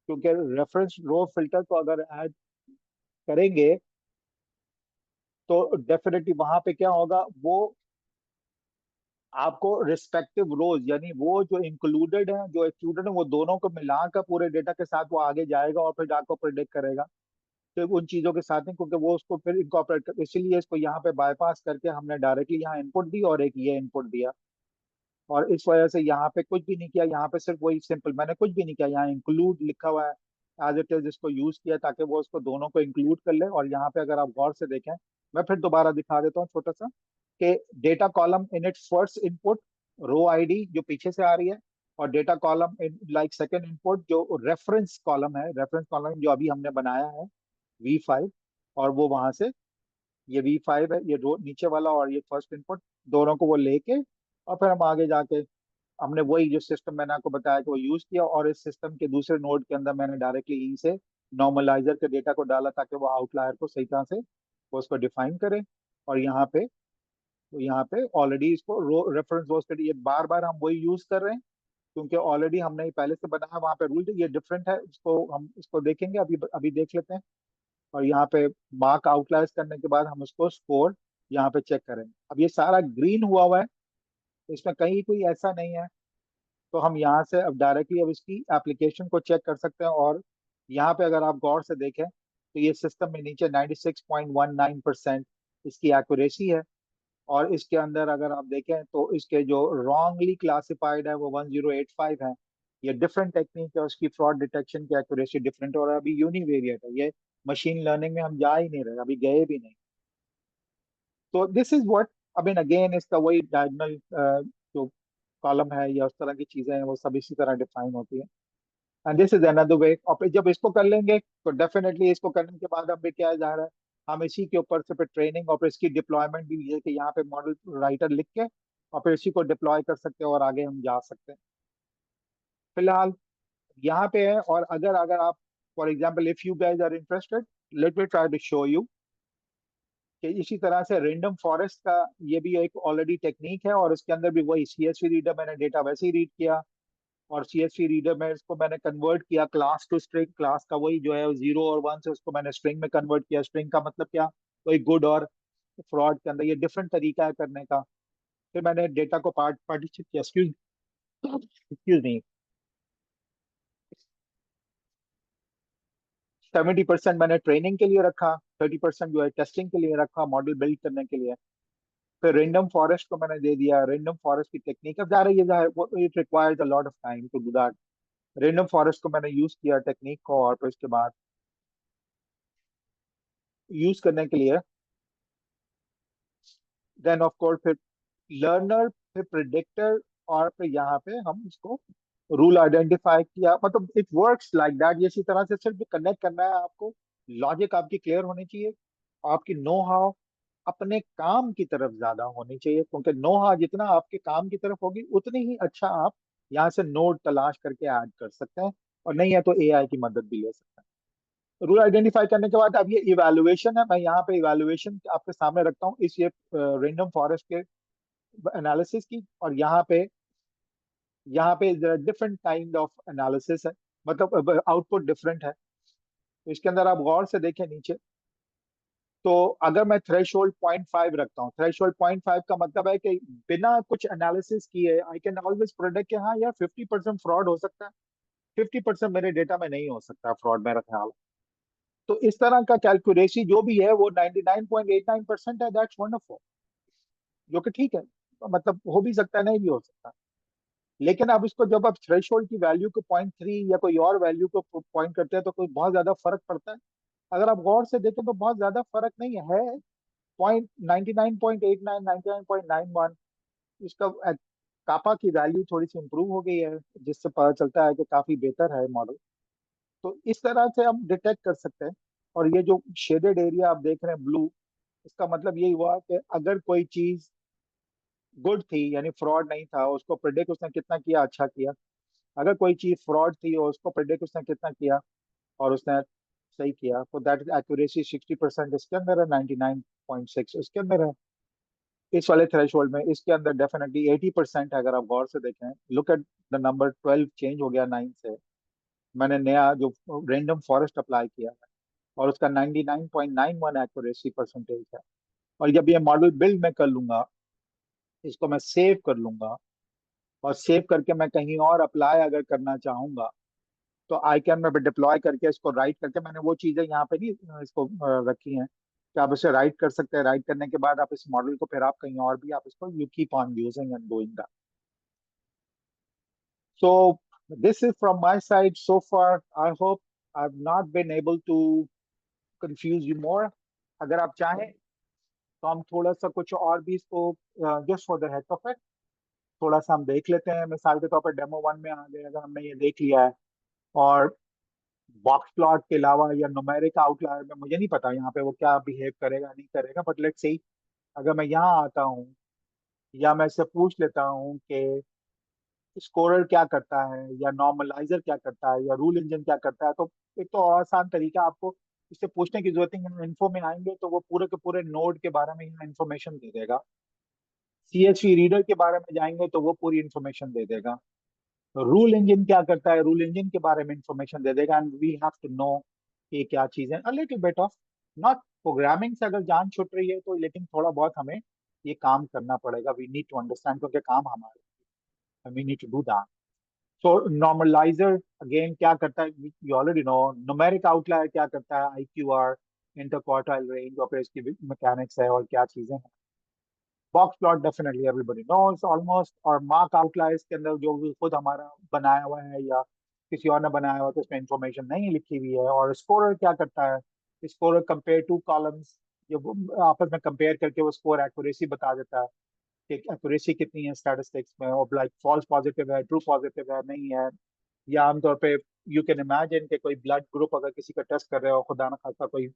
क्योंकि रेफरेंस रो फिल्टर को अगर ऐड करेंगे तो डेफिनेटली वहां पे क्या होगा, वो आपको रिस्पेक्टिव रोज, यानी वो जो इंक्लूडेड है जो एक्सक्लूडेड है, वो दोनों को मिलाकर पूरे डेटा के साथ वो आगे जाएगा और फिर आपको प्रिडिक्ट करेगा। तो उन चीजों के साथ नहीं, क्योंकि वो उसको फिर इनकॉर्पोरेट कर, इसीलिए इसको यहाँ पे बाईपास करके हमने डायरेक्टली यहाँ इनपुट दी और एक ये इनपुट दिया। और इस वजह से यहाँ पे कुछ भी नहीं किया, यहाँ पे सिर्फ वही सिंपल, मैंने कुछ भी नहीं किया, यहाँ इंक्लूड लिखा हुआ है एज इट इज, इसको यूज किया ताकि वो उसको दोनों को इंक्लूड कर ले। और यहाँ पे अगर आप गौर से देखें, मैं फिर दोबारा दिखा देता हूँ छोटा सा, कि data column in its first input row ID जो पीछे से आ रही है, और data column in like second input जो रेफरेंस कॉलम है, रेफरेंस कॉलम जो अभी हमने बनाया है V5, और वो वहां से ये V5 है, ये रो नीचे वाला और ये फर्स्ट इनपुट, दोनों को वो लेके और फिर हम आगे जाके हमने वही जो सिस्टम मैंने आपको बताया कि वो यूज किया, और इस सिस्टम के दूसरे नोड के अंदर मैंने डायरेक्टली ई से नॉर्मलाइजर के डेटा को डाला ताकि वो आउटलायर को सही तरह से वो उसको डिफाइन करे। और यहाँ पे ऑलरेडी इसको रो रेफरेंस रोज के लिए बार बार हम वही यूज कर रहे हैं, क्योंकि ऑलरेडी हमने ये पहले से बनाया, वहाँ पे रूल ये डिफरेंट है, इसको हम इसको देखेंगे, अभी अभी देख लेते हैं। और यहाँ पे मार्क आउटलाइज करने के बाद हम उसको स्कोर यहाँ पे चेक करेंगे। अब ये सारा ग्रीन हुआ हुआ है, इसमें कहीं कोई ऐसा नहीं है, तो हम यहाँ से अब डायरेक्टली अब इसकी एप्लीकेशन को चेक कर सकते हैं। और यहाँ पे अगर आप गौर से देखें तो ये सिस्टम में नीचे 96.19% इसकी एक्यूरेसी है। और इसके अंदर अगर आप देखें तो इसके जो रॉन्गली क्लासिफाइड है वो 1085 है। ये डिफरेंट टेक्निक है, उसकी फ्रॉड डिटेक्शन की एक्यूरेसी डिफरेंट है, और अभी यूनिवेरिएट है। ये मशीन लर्निंग में हम जा ही नहीं रहे, अभी गए भी नहीं। तो this is what, I mean again इसका वही डायगोनल जो कॉलम है या उस तरह की चीजें हैं वो सब इसी तरह डिफाइन होती है। And this is another way. और फिर जब इसको कर लेंगे तो डेफिनेटली इसको करने के बाद अब भी क्या जा रहा है, हम इसी के ऊपर से फिर ट्रेनिंग और फिर इसकी डिप्लॉयमेंट भी है कि यहाँ पे मॉडल राइटर लिख के और फिर इसी को डिप्लॉय कर सकते हैं और आगे हम जा सकते हैं। फिलहाल यहाँ पे है। और अगर अगर आप for example if you guys are interested, let me try to show you कि इसी तरह से रेंडम फॉरेस्ट का ये भी एक ऑलरेडी टेक्निक है, और इसके अंदर भी वही सीएसवी रीडर, मैंने डेटा वैसे ही रीड किया और सीएसवी रीडर में इसको मैंने कन्वर्ट किया क्लास टू स्ट्रिंग। क्लास का वही जो है 0 और 1 से उसको मैंने स्ट्रिंग में कन्वर्ट किया। स्ट्रिंग का मतलब क्या, वही गुड और फ्रॉड के अंदर ये डिफरेंट तरीका है करने का। फिर मैंने डेटा को पार्टीशन किया, एक्सक्यूज मी, 70% मैंने ट्रेनिंग के लिए रखा, 30% जो है टेस्टिंग के लिए रखा, मॉडल बिल्ड करने के लिए। फिर रेंडम फॉरेस्ट को मैंने दे दिया। रेंडम फॉरेस्ट की टेक्निक अब जा रही है, it requires a lot of time to do that. Random forest को मैंने यूज किया टेक्निक को, और फिर उसके बाद यूज करने के लिए देन ऑफ कोर्स फिर लर्नर, फिर प्रिडिक्टर, और फिर यहाँ पे हम इसको रूल आइडेंटिफाई किया। मतलब इट वर्क्स लाइक दैट। ये इसी तरह से सिर्फ कनेक्ट करना है आपको। लॉजिक आपकी क्लियर होनी चाहिए, आपकी नो हाउ अपने काम की तरफ ज्यादा होनी चाहिए, क्योंकि नो हाउ जितना आपके काम की तरफ होगी उतनी ही अच्छा आप यहाँ से नोड तलाश करके ऐड कर सकते हैं, और नहीं है तो एआई की मदद भी ले सकते हैं। रूल आइडेंटिफाई करने के बाद अब ये इवैल्यूएशन है। मैं यहाँ पे इवैल्यूएशन आपके सामने रखता हूँ इस ये रेंडम फॉरेस्ट के एनालिसिस की। और यहाँ पे डिफरेंट काइंड ऑफ एनालिसिस है, मतलब आउटपुट डिफरेंट है। तो इसके अंदर आप गौर से देखें नीचे, तो अगर मैं थ्रेशोल्ड 0.5 रखता हूँ, थ्रेशोल्ड 0.5 का मतलब है कि बिना कुछ एनालिसिस किए आई कैन ऑलवेज प्रोडिक्ट कि हाँ यार 50% फ्रॉड हो सकता है, 50% मेरे डेटा में नहीं हो सकता फ्रॉड, मेरा ख्याल। तो इस तरह का कैलकुलेसी जो भी है वो 99.89% है, दैट्स वंडरफुल, जो कि ठीक है। मतलब हो भी सकता है, नहीं भी हो सकता। लेकिन अब इसको जब आप थ्रेशोल्ड की वैल्यू को 0.3 या कोई और वैल्यू को पॉइंट करते हैं तो कोई बहुत ज्यादा फर्क पड़ता है। अगर आप गौर से देखें तो बहुत ज्यादा फर्क नहीं है। पॉइंट 99.89, 99.91, इसका कापा की वैल्यू थोड़ी सी इंप्रूव हो गई है, जिससे पता चलता है कि काफी बेहतर है मॉडल। तो इस तरह से हम डिटेक्ट कर सकते हैं। और ये जो शेडेड एरिया आप देख रहे हैं ब्लू, इसका मतलब यही हुआ कि अगर कोई चीज गुड थी यानी फ्रॉड नहीं था, उसको प्रिडिक्ट उसने कितना किया, अच्छा किया। अगर कोई चीज फ्रॉड थी और उसको प्रिडिक्ट उसने कितना किया और उसने सही किया, तो दैट इज एक्यूरेसी 60% इसके अंदर है, 99.6 इसके अंदर है। इस वाले थ्रेशोल्ड में इसके अंदर डेफिनेटली 80% है। अगर आप गौर से देखें, look at the number, 12 change हो गया 9 से। मैंने नया जो रेंडम फॉरेस्ट अप्लाई किया है और उसका 99.91 एक्यूरेसी परसेंटेज है। और जब ये मॉडल बिल्ड मैं कर लूंगा, इसको मैं सेव कर लूंगा, और सेव करके मैं कहीं और अप्लाई अगर करना चाहूंगा तो आई कैन में डिप्लॉय करके इसको राइट करके, मैंने वो चीजें यहाँ पे नहीं इसको रखी हैं कि आप इसे राइट कर सकते हैं। राइट करने के बाद आप इस मॉडल को फिर आप कहीं और भी आप इसको you keep on using and doing that. So this is from my side so far. I hope I have not been able to confuse you more. अगर आप चाहें तो हम थोड़ा सा कुछ और भी इसको just for the heck of it थोड़ा सा हम देख लेते हैं। मिसाल के तौर पर डेमो 1 में आ गए, अगर हमने ये देख लिया है, और बॉक्स प्लॉट के अलावा या न्यूमेरिक आउटलायर में मुझे नहीं पता यहाँ पे वो क्या बिहेव करेगा नहीं करेगा, बट लेट्स सी। अगर मैं यहाँ आता हूँ या मैं इससे पूछ लेता हूँ कि स्कोरर क्या करता है या नॉर्मलाइजर क्या करता है या रूल इंजन क्या करता है, तो एक तो और आसान तरीका, आपको इससे पूछने की जरूरत नहीं है। इन्फो में आएंगे तो वो पूरे के पूरे नोड के बारे में यहाँ इन्फॉर्मेशन दे देगा। सीएसवी रीडर के बारे में जाएंगे तो वो पूरी इन्फॉर्मेशन दे देगा। रूल इंजन क्या करता है, रूल इंजन के बारे में इंफॉर्मेशन दे देगा। And we have to know कि क्या चीजें, a little bit of, not programming से अगर जान छूट रही है तो, लेकिन थोड़ा बहुत हमें ये काम करना पड़ेगा। वी नीड टू अंडरस्टैंड, क्योंकि काम हमारा, we need to do that. So normaliser again क्या करता है, you already know. Numeric outlier क्या करता है, आईक्यूआर, इंटर क्वार्टाइल रेंज, और फिर इसकी मैकेनिक्स है और क्या चीजें हैं। Box plot definitely everybody knows almost, और मार्क आउटलायर्स के अंदर जो भी खुद हमारा बनाया हुआ है या किसी और ने बनाया हुआ है, तो उसमें इंफॉर्मेशन नहीं लिखी हुई है। और स्कोरर क्या करता है, स्कोरर कंपेयर टू कॉलम्स, जो वो आपस में कंपेयर करके वो स्कोर एक्यूरेसी बता देता है कि एक्यूरेसी कितनी है स्टैटिस्टिक्स में, और लाइक फॉल्स पॉजिटिव है, ट्रू पॉजिटिव है, नहीं है। या आमतौर पे यू कैन इमेजिन कि कोई ब्लड ग्रुप अगर किसी का टेस्ट कर रहे हो, खुदा ना खास्ता कोई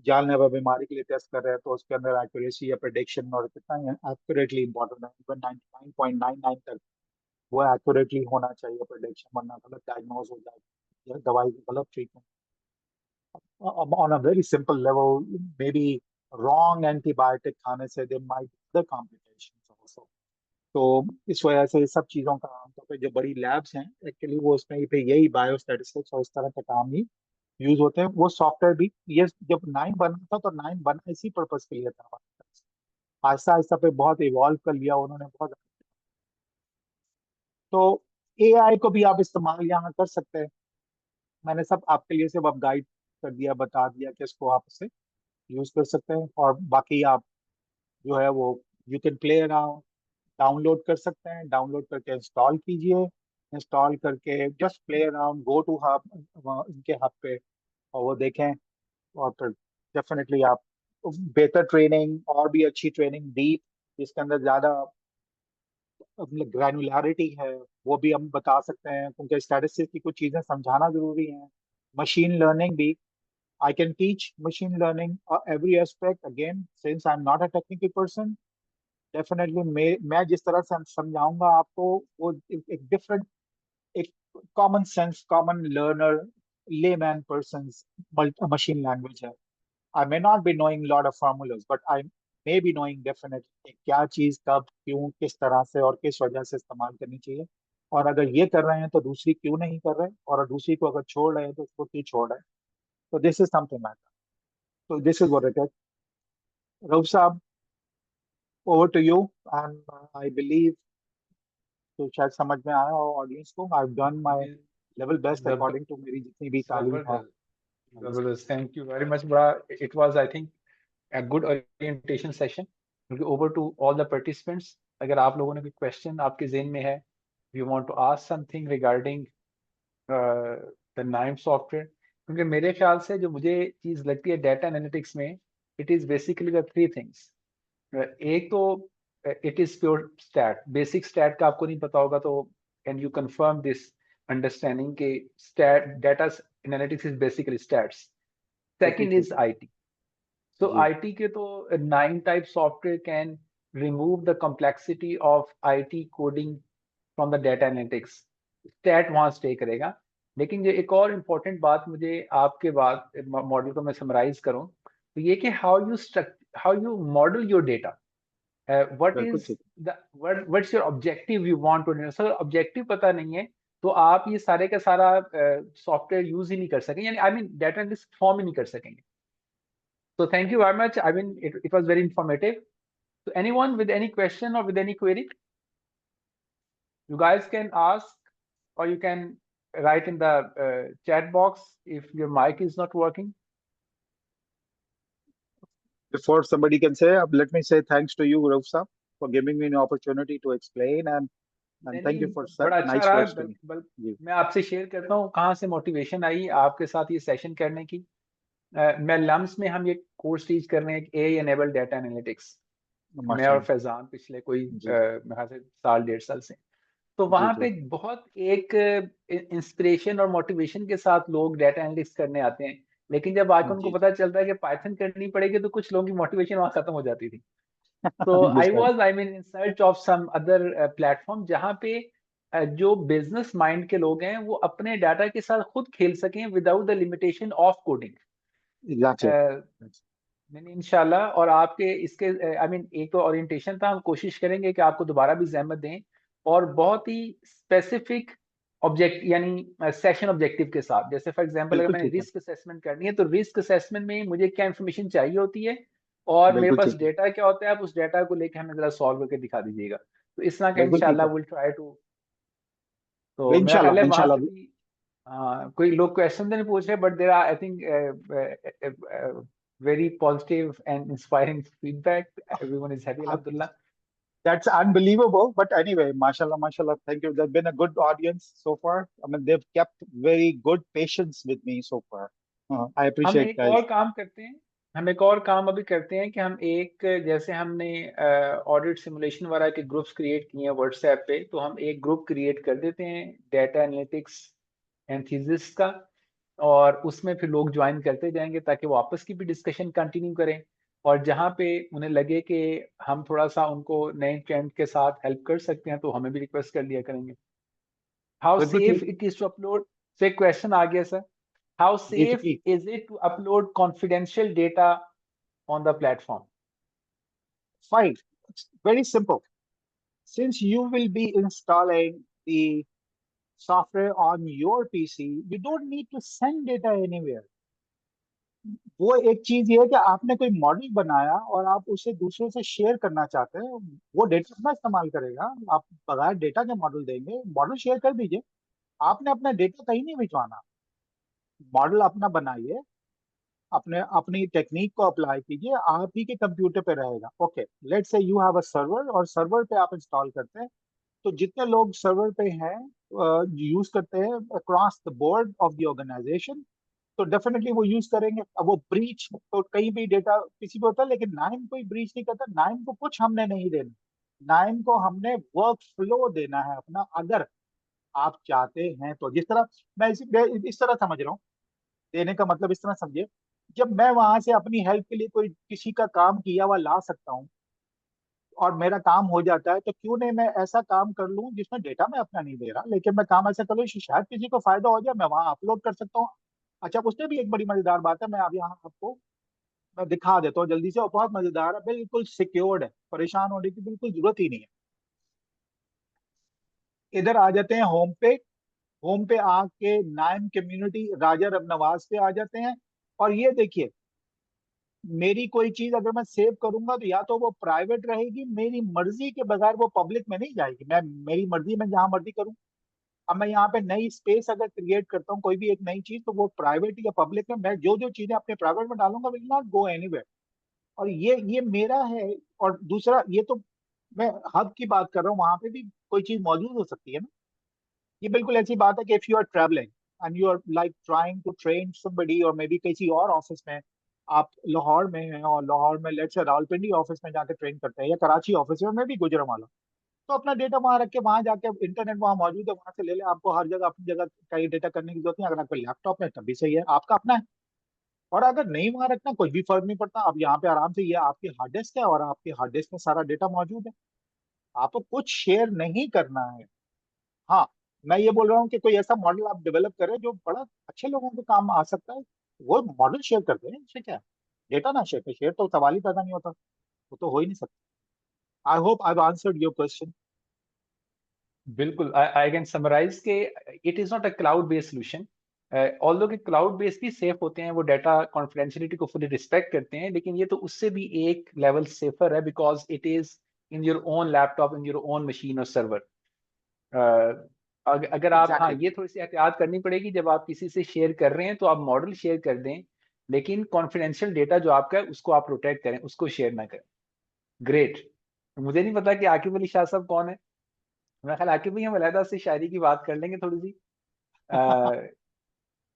जानलेवा बीमारी के लिए टेस्ट कर रहे हैं, तो उसके अंदर एक्यूरेसी या प्रेडिक्शन और कितना एक्यूरेटली इंपॉर्टेंट है, इवन 99.99 तक वो एक्यूरेटली होना चाहिए प्रेडिक्शन, वरना गलत डायग्नोज हो जाए या दवाई की गलत treatment. On a very simple level, maybe wrong antibiotic खाने से there might the complications also. तो इस वजह से सब चीज़ों का आमतौर पे जो बड़ी लैब्स हैं एक्चुअली वो उसमें पे यही बायोस्टैटिस्टिक्स और इस तरह का काम ही यूज होते हैं। वो सॉफ्टवेयर भी, ये जब नाइन बना था तो नाइन बना इसी पर्पज के लिए था। आहिस्ता आहिस्ता पे बहुत इवॉल्व कर लिया उन्होंने, बहुत। तो एआई को भी आप इस्तेमाल यहाँ कर सकते हैं। मैंने सब आपके लिए सिर्फ अब गाइड कर दिया, बता दिया कि इसको आप इसे यूज कर सकते हैं, और बाकी आप जो है वो you can play around, download कर सकते हैं, डाउनलोड करके इंस्टॉल कीजिए, इंस्टॉल करके just play around, go to hub, इनके हब पे, और वो देखें। और फिर डेफिनेटली आप बेहतर ट्रेनिंग और भी अच्छी ट्रेनिंग, डीप, जिसके अंदर ज्यादा ग्रैनुलैरिटी है, वो भी हम बता सकते हैं, क्योंकि स्टैटिस्टिक्स की कुछ चीजें समझाना जरूरी है। मशीन लर्निंग भी, I can teach machine learning every aspect, again since I am not a technical person. Definitely मैं जिस तरह से समझाऊंगा आपको, वो एक डिफरेंट, एक common sense, common learner, layman person machine language है। I may not be knowing a lot of formulas, but I may be knowing definitely कि क्या चीज कब क्यों किस तरह से और किस वजह से इस्तेमाल करनी चाहिए, और अगर ये कर रहे हैं तो दूसरी क्यों नहीं कर रहे, और दूसरी को अगर छोड़ रहे हैं तो उसको क्यों छोड़ रहे हैं। तो this is something like that. तो this is what it is. Rauf साहब, over to you, and I believe तो शायद समझ में आया हो ऑडियंस को। आई डन माय जी, लेवल बेस्ट जबर अकॉर्डिंग टू मेरी जितनी भी तालीम है। जबरदस्त जबरदस्त, थैंक यू वेरी मच। बड़ा it was I think a good orientation session. Over to all the participants, अगर आप लोगों ने कोई क्वेश्चन आपके जेहन में है, you want to ask something regarding the KNIME software, क्योंकि मेरे ख्याल से जो मुझे चीज लगती है डाटा एनालिटिक्स में, it is basically the three things. एक तो it is pure stat, basic stat का आपको नहीं पता होगा तो can you confirm this understanding के stat data analytics is basically stats. Second is IT. So जी IT के तो 9 type software can remove the complexity of IT coding from the data analytics. Stat वहाँ stay करेगा। लेकिन ये एक और important बात मुझे आपके बाद मॉडल को मैं समराइज करूँ तो ये कि how you model your data. What बिल्कुल is ठीक। what's your objective you want to know? Sir objective पता नहीं है तो आप ये सारे का सारा सॉफ्टवेयर यूज ही नहीं कर सकेंगे, यानी I mean data analyst form ही नहीं कर सकेंगे। So thank you very much. I mean, it was very informative. So anyone with any question or with any query, you guys can ask or you can write in the chat box if your mic is not working. Before somebody can say, let me say thanks to you, Rauf sir, for giving me an opportunity to explain, and thank you नहीं, for such बड़ा अच्छा nice रहा। questions. जी मैं आपसे share करता हूँ कहाँ से मोटिवेशन आई आपके साथ ये सेशन करने की। मैं लम्स में हम ये कोर्स टीच कर रहे हैं, ए एनेबल डाटा एनालिटिक्स। मैं और माशाल्लाह। फैजान पिछले कोई जी मेरे ख्याल से साल डेढ़ साल से, तो जी वहां जी पे बहुत एक इंस्पिरेशन और मोटिवेशन के साथ लोग डाटा एनालिटिक्स करने आते हैं, लेकिन जब आके उनको जी पता चलता है कि पाइथन करनी पड़ेगी तो कुछ लोगों की मोटिवेशन वहां खत्म हो जाती थी। तो ये आई sir. Was I mean in search of some other platform जहाँ पे जो बिजनेस माइंड के लोग हैं वो अपने डाटा के साथ खुद खेल सकें without the limitation of coding. Exactly. मैंने इंशाल्लाह, और आपके इसके आई मीन एक तो ओरिएंटेशन था, हम कोशिश करेंगे कि आपको दोबारा भी जहमत दें और बहुत ही स्पेसिफिक ऑब्जेक्ट यानी सेशन ऑब्जेक्टिव के साथ। जैसे फॉर एग्जांपल अगर बिल्कुल मैंने ठीक है। रिस्क असेसमेंट करनी है तो रिस्क असेसमेंट में मुझे क्या इन्फॉर्मेशन चाहिए होती है और मेरे बिल्कुल पास ठीक है। डेटा क्या होता है, आप उस डेटा को लेकर हमें जरा सॉल्व करके दिखा दीजिएगा। तो इस तरह का बिल्कुल ठीक इंशाल्लाह है। Will try to. तो मेरा ख्याल है इंशाल्लाह वहां से इंशाल्लाह। भी कोई लोग क्वेश्चन तो नहीं पूछ रहे, but there are I think very positive and inspiring feedback. Everyone is happy, आप alhamdulillah. That's unbelievable. But anyway, mashallah, mashallah. Thank you. There's been a good audience so far. I mean, they've kept very good patience with me so far. I हम appreciate, एक और guys. काम करते हैं, हम एक और काम अभी करते हैं कि हम एक, जैसे हमने ऑडिट सिमुलेशन वाला के ग्रुप्स क्रिएट किए हैं व्हाट्सएप पे, तो हम एक ग्रुप क्रिएट कर देते हैं डेटा एनालिटिक्स एंड थीसिस का, और उसमें फिर लोग ज्वाइन करते जाएंगे ताकि वो आपस की भी डिस्कशन कंटिन्यू करें, और जहाँ पे उन्हें लगे कि हम थोड़ा सा उनको नए ट्रेंड के साथ हेल्प कर सकते हैं तो हमें भी रिक्वेस्ट कर लिया करेंगे। हाउ बिल्कुल सेफ ठीक। इट इज टू अपलोड, से क्वेश्चन आ गया सर, how जी safe जी। is it to upload confidential data on the platform? Fine. It's very simple. Since you will be installing the software on your PC, you don't need to send data anywhere. वो एक चीज ये है कि आपने कोई model बनाया और आप उसे दूसरों से शेयर करना चाहते हैं, वो डेटा अपना इस्तेमाल करेगा। आप बगैर डेटा के मॉडल देंगे, मॉडल शेयर कर दीजिए। आपने अपना डेटा कहीं नहीं भिजवाना। मॉडल अपना बनाइए, अपने अपनी टेक्निक को अप्लाई कीजिए, आप ही के कंप्यूटर पे रहेगा। Okay, let's say you have a server और सर्वर पे आप इंस्टॉल करते हैं, तो जितने लोग सर्वर पे हैं यूज करते हैं across the board of the organisation, तो डेफिनेटली वो यूज करेंगे। अब वो ब्रीच तो कहीं भी डेटा किसी पे होता है, लेकिन नाइम कोई ब्रीच नहीं करता। नाइम को कुछ हमने नहीं देना, नाइम को हमने वर्क फ्लो देना है अपना। अगर आप चाहते हैं तो जिस तरह मैं इस तरह समझ रहा हूँ, देने का मतलब इस तरह समझिए, जब मैं वहां से अपनी हेल्प के लिए कोई किसी का काम किया हुआ ला सकता हूँ और मेरा काम हो जाता है, तो क्यों नहीं मैं ऐसा काम कर लूं जिसमें डेटा मैं अपना नहीं दे रहा, लेकिन मैं काम ऐसा कर लूं शायद किसी को फायदा हो जाए, मैं वहां अपलोड कर सकता हूँ। अच्छा, उसमें भी एक बड़ी मजेदार बात है, मैं अब यहाँ आपको मैं दिखा देता हूँ जल्दी से, और बहुत मजेदार है, बिल्कुल सिक्योर्ड है, परेशान होने की बिल्कुल जरूरत ही नहीं है। इधर आ जाते हैं होम पे। होम पे आके नाइम कम्युनिटी राजा रब नवाज पे आ जाते हैं, और ये देखिए, मेरी कोई चीज अगर मैं सेव करूंगा तो या तो वो प्राइवेट रहेगी, मेरी मर्जी के बगैर वो पब्लिक में नहीं जाएगी। मैं मेरी मर्जी में जहां मर्जी करूं। अब मैं यहाँ पे नई स्पेस अगर क्रिएट करता हूँ कोई भी एक नई चीज, तो वो प्राइवेट या पब्लिक में, मैं जो जो चीजें अपने प्राइवेट में डालूंगा विल नॉट गो एनीवेयर। और ये मेरा है। और दूसरा, ये तो मैं हब की बात कर रहा हूँ, वहां पे भी कोई चीज मौजूद हो सकती है ना। ये बिल्कुल ऐसी बात है कि if you are travelling and you are like trying to train somebody, और मे बी किसी और ऑफिस में, आप लाहौर में हैं और लाहौर में लेट्स से रावलपिंडी ऑफिस में जाके ट्रेन करते हैं, या कराची ऑफिस में भी गुजरावाला, तो अपना डेटा वहां रख के वहां जाके, इंटरनेट वहां मौजूद है, वहां से ले ले। आपको हर जगह अपनी जगह का ये डेटा करने की जरूरत नहीं। अगर आपका लैपटॉप है तब भी सही है, आपका अपना है। और अगर नहीं वहां रखना, कोई भी फर्क नहीं पड़ता। आप यहाँ पे आराम से, ये आपकी हार्ड डिस्क है और आपके हार्ड डिस्क में सारा डेटा मौजूद है, आपको कुछ शेयर नहीं करना है। हाँ, मैं ये बोल रहा हूँ कि कोई ऐसा मॉडल आप डेवलप करें जो बड़ा अच्छे लोगों के काम आ सकता है, वो मॉडल शेयर करते हैं, इससे क्या है। डेटा ना शेयर पे, शेयर तो सवाल ही पैदा नहीं होता, वो तो हो ही नहीं सकता। आई hope I answered your question. बिल्कुल, आई कैन समराइज के it is not a cloud based solution, although कि क्लाउड बेस्ड भी सेफ होते हैं, वो डाटा कॉन्फिडेंशियलिटी को फुली रिस्पेक्ट करते हैं, लेकिन ये तो उससे भी एक लेवल सेफर है because it is in your own laptop, in your own machine और सर्वर। अगर आप, हाँ, एग्जैक्टली। ये थोड़ी सी एहतियात करनी पड़ेगी जब आप किसी से शेयर कर रहे हैं, तो आप मॉडल शेयर कर दें, लेकिन कॉन्फिडेंशियल डेटा जो आपका है उसको आप प्रोटेक्ट करें, उसको शेयर ना करें। ग्रेट। मुझे नहीं पता कि आकिब अली शाह साहब कौन है, मेरा ख्याल आकिब भाई हम अलहदा से शायरी की बात कर लेंगे थोड़ी सी।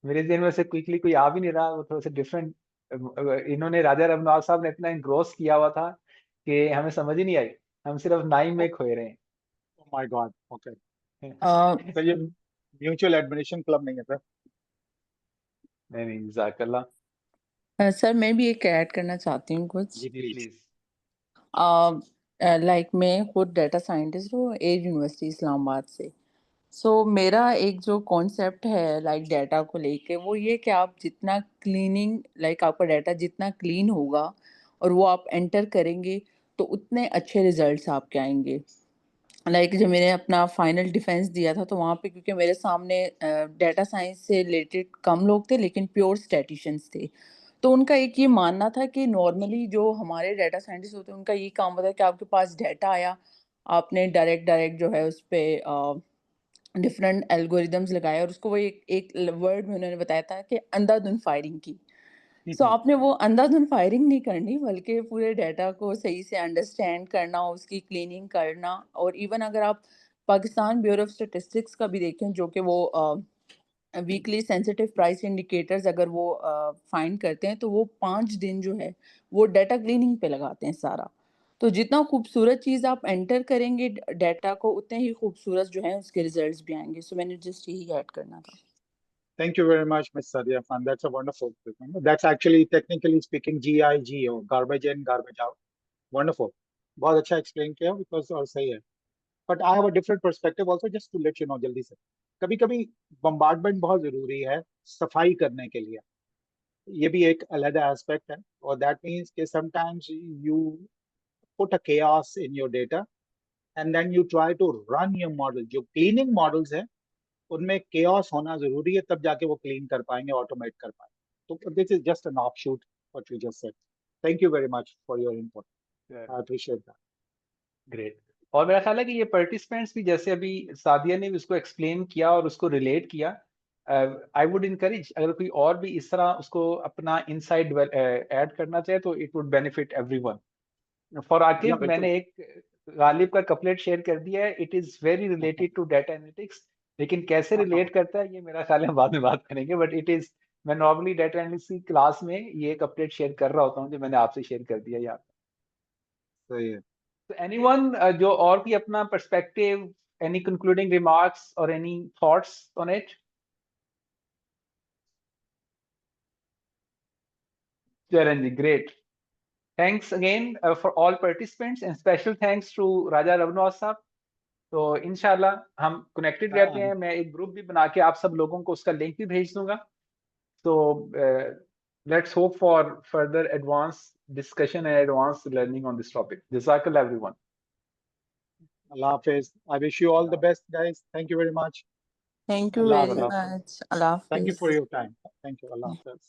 मेरे जहन में से क्विकली कोई आ भी नहीं रहा, वो थोड़ा सा डिफरेंट। इन्होंने, राजा रबनवाल साहब ने इतना इंग्रोस किया हुआ था कि हमें समझ ही नहीं आई, हम सिर्फ नाइम में खोए रहे माय गॉड, ओके। हैं। तो ये म्यूचुअल एडमिरेशन क्लब नहीं है सर। नहीं नहीं, जज़ाकल्लाह। सर मैं भी एक ऐड करना चाहती हूँ कुछ। जी प्लीज। लाइक मैं खुद डेटा साइंटिस्ट हूँ एज यूनिवर्सिटी इस्लामाबाद से। सो मेरा एक जो कॉन्सेप्ट है लाइक डाटा को लेके वो ये कि आप जितना क्लीनिंग लाइक आपका डाटा जितना क्लीन होगा और वो आप एंटर करेंगे तो उतने अच्छे रिजल्ट्स आपके आएंगे। लाइक जब मैंने अपना फाइनल डिफेंस दिया था तो वहाँ पे क्योंकि मेरे सामने डाटा साइंस से रिलेटेड कम लोग थे लेकिन प्योर स्टैटिशियंस थे। तो उनका एक ये मानना था कि नॉर्मली जो हमारे डाटा साइंटिस्ट होते हैं उनका ये काम होता है कि आपके पास डाटा आया, आपने डायरेक्ट डायरेक्ट जो है उस पे डिफरेंट एल्गोरिदम्स लगाए और उसको वो एक वर्ड में उन्होंने बताया था कि अंधाधुंध फायरिंग की। सो आपने वो अंधाधुन फायरिंग नहीं करनी, बल्कि पूरे डाटा को सही से अंडरस्टैंड करना, उसकी क्लीनिंग करना। और इवन अगर आप पाकिस्तान ब्यूरो ऑफ स्टैटिस्टिक्स का भी देखें, जो कि वो वीकली सेंसिटिव प्राइस इंडिकेटर्स अगर वो फाइंड करते हैं, तो वो 5 दिन जो है वो डाटा क्लीनिंग पे लगाते हैं सारा। तो जितना खूबसूरत चीज़ आप एंटर करेंगे डाटा को, उतने ही खूबसूरत जो है उसके रिजल्ट्स भी आएंगे। सो मैंने जस्ट यही ऐड करना था। Thank you very much, Ms. Sadia Khan. That's a wonderful. That's actually technically speaking GIG or garbage in, garbage out. Wonderful. बहुत अच्छा explain किया because और सही है. But I have a different perspective also, just to let you know जल्दी से. कभी कभी bombardment बहुत जरूरी है सफाई करने के लिए. ये भी एक अलग एस्पेक्ट है, और that means कि sometimes you put a chaos in your data and then you try to run your model. जो cleaning models है उनमें chaos होना जरूरी है, तब जाके वो क्लीन कर पाएंगे, ऑटोमेट कर पाएंगे. तो this is just an offshoot what you just said. Thank you very much for your input. I appreciate that. Great. और मेरा ख्याल है कि ये पार्टिसिपेंट्स भी, जैसे अभी सादिया ने भी उसको एक्सप्लेन किया और उसको रिलेट किया, आई वुड इनकरेज अगर कोई और भी इस तरह उसको अपना इनसाइट ऐड करना चाहे तो it would benefit everyone. For Aqib मैंने एक गालिब का कपलेट शेयर कर दिया है, it is very related to data analytics, लेकिन कैसे रिलेट करता है ये मेरा ख्याल है बाद में बात करेंगे. बट इट इज, मैं नॉर्मली डाटा एनालिटिक्स की क्लास में ये कपलेट शेयर कर रहा होता हूँ जो मैंने आपसे शेयर कर दिया यार. सही है. तो एनीवन जो और भी अपना पर्सपेक्टिव, एनी कंक्लूडिंग रिमार्क्स और any thoughts on it? Charan ji, great. Thanks again for all participants and special thanks to Raja Ravnawaz साहब. तो इंशाल्लाह हम कनेक्टेड रहते हैं. मैं एक ग्रुप भी बना के आप सब लोगों को उसका लिंक भी भेज दूंगा. तो let's hope for further advance discussion and advance learning on this topic. जज़ाकल्लाह everyone. Allah Hafiz. I wish you all the best, guys. Thank you very much. Thank you Allah very Hafiz. Much. Allah Thank you Hafiz. for your time. Thank you. Allah Hafiz.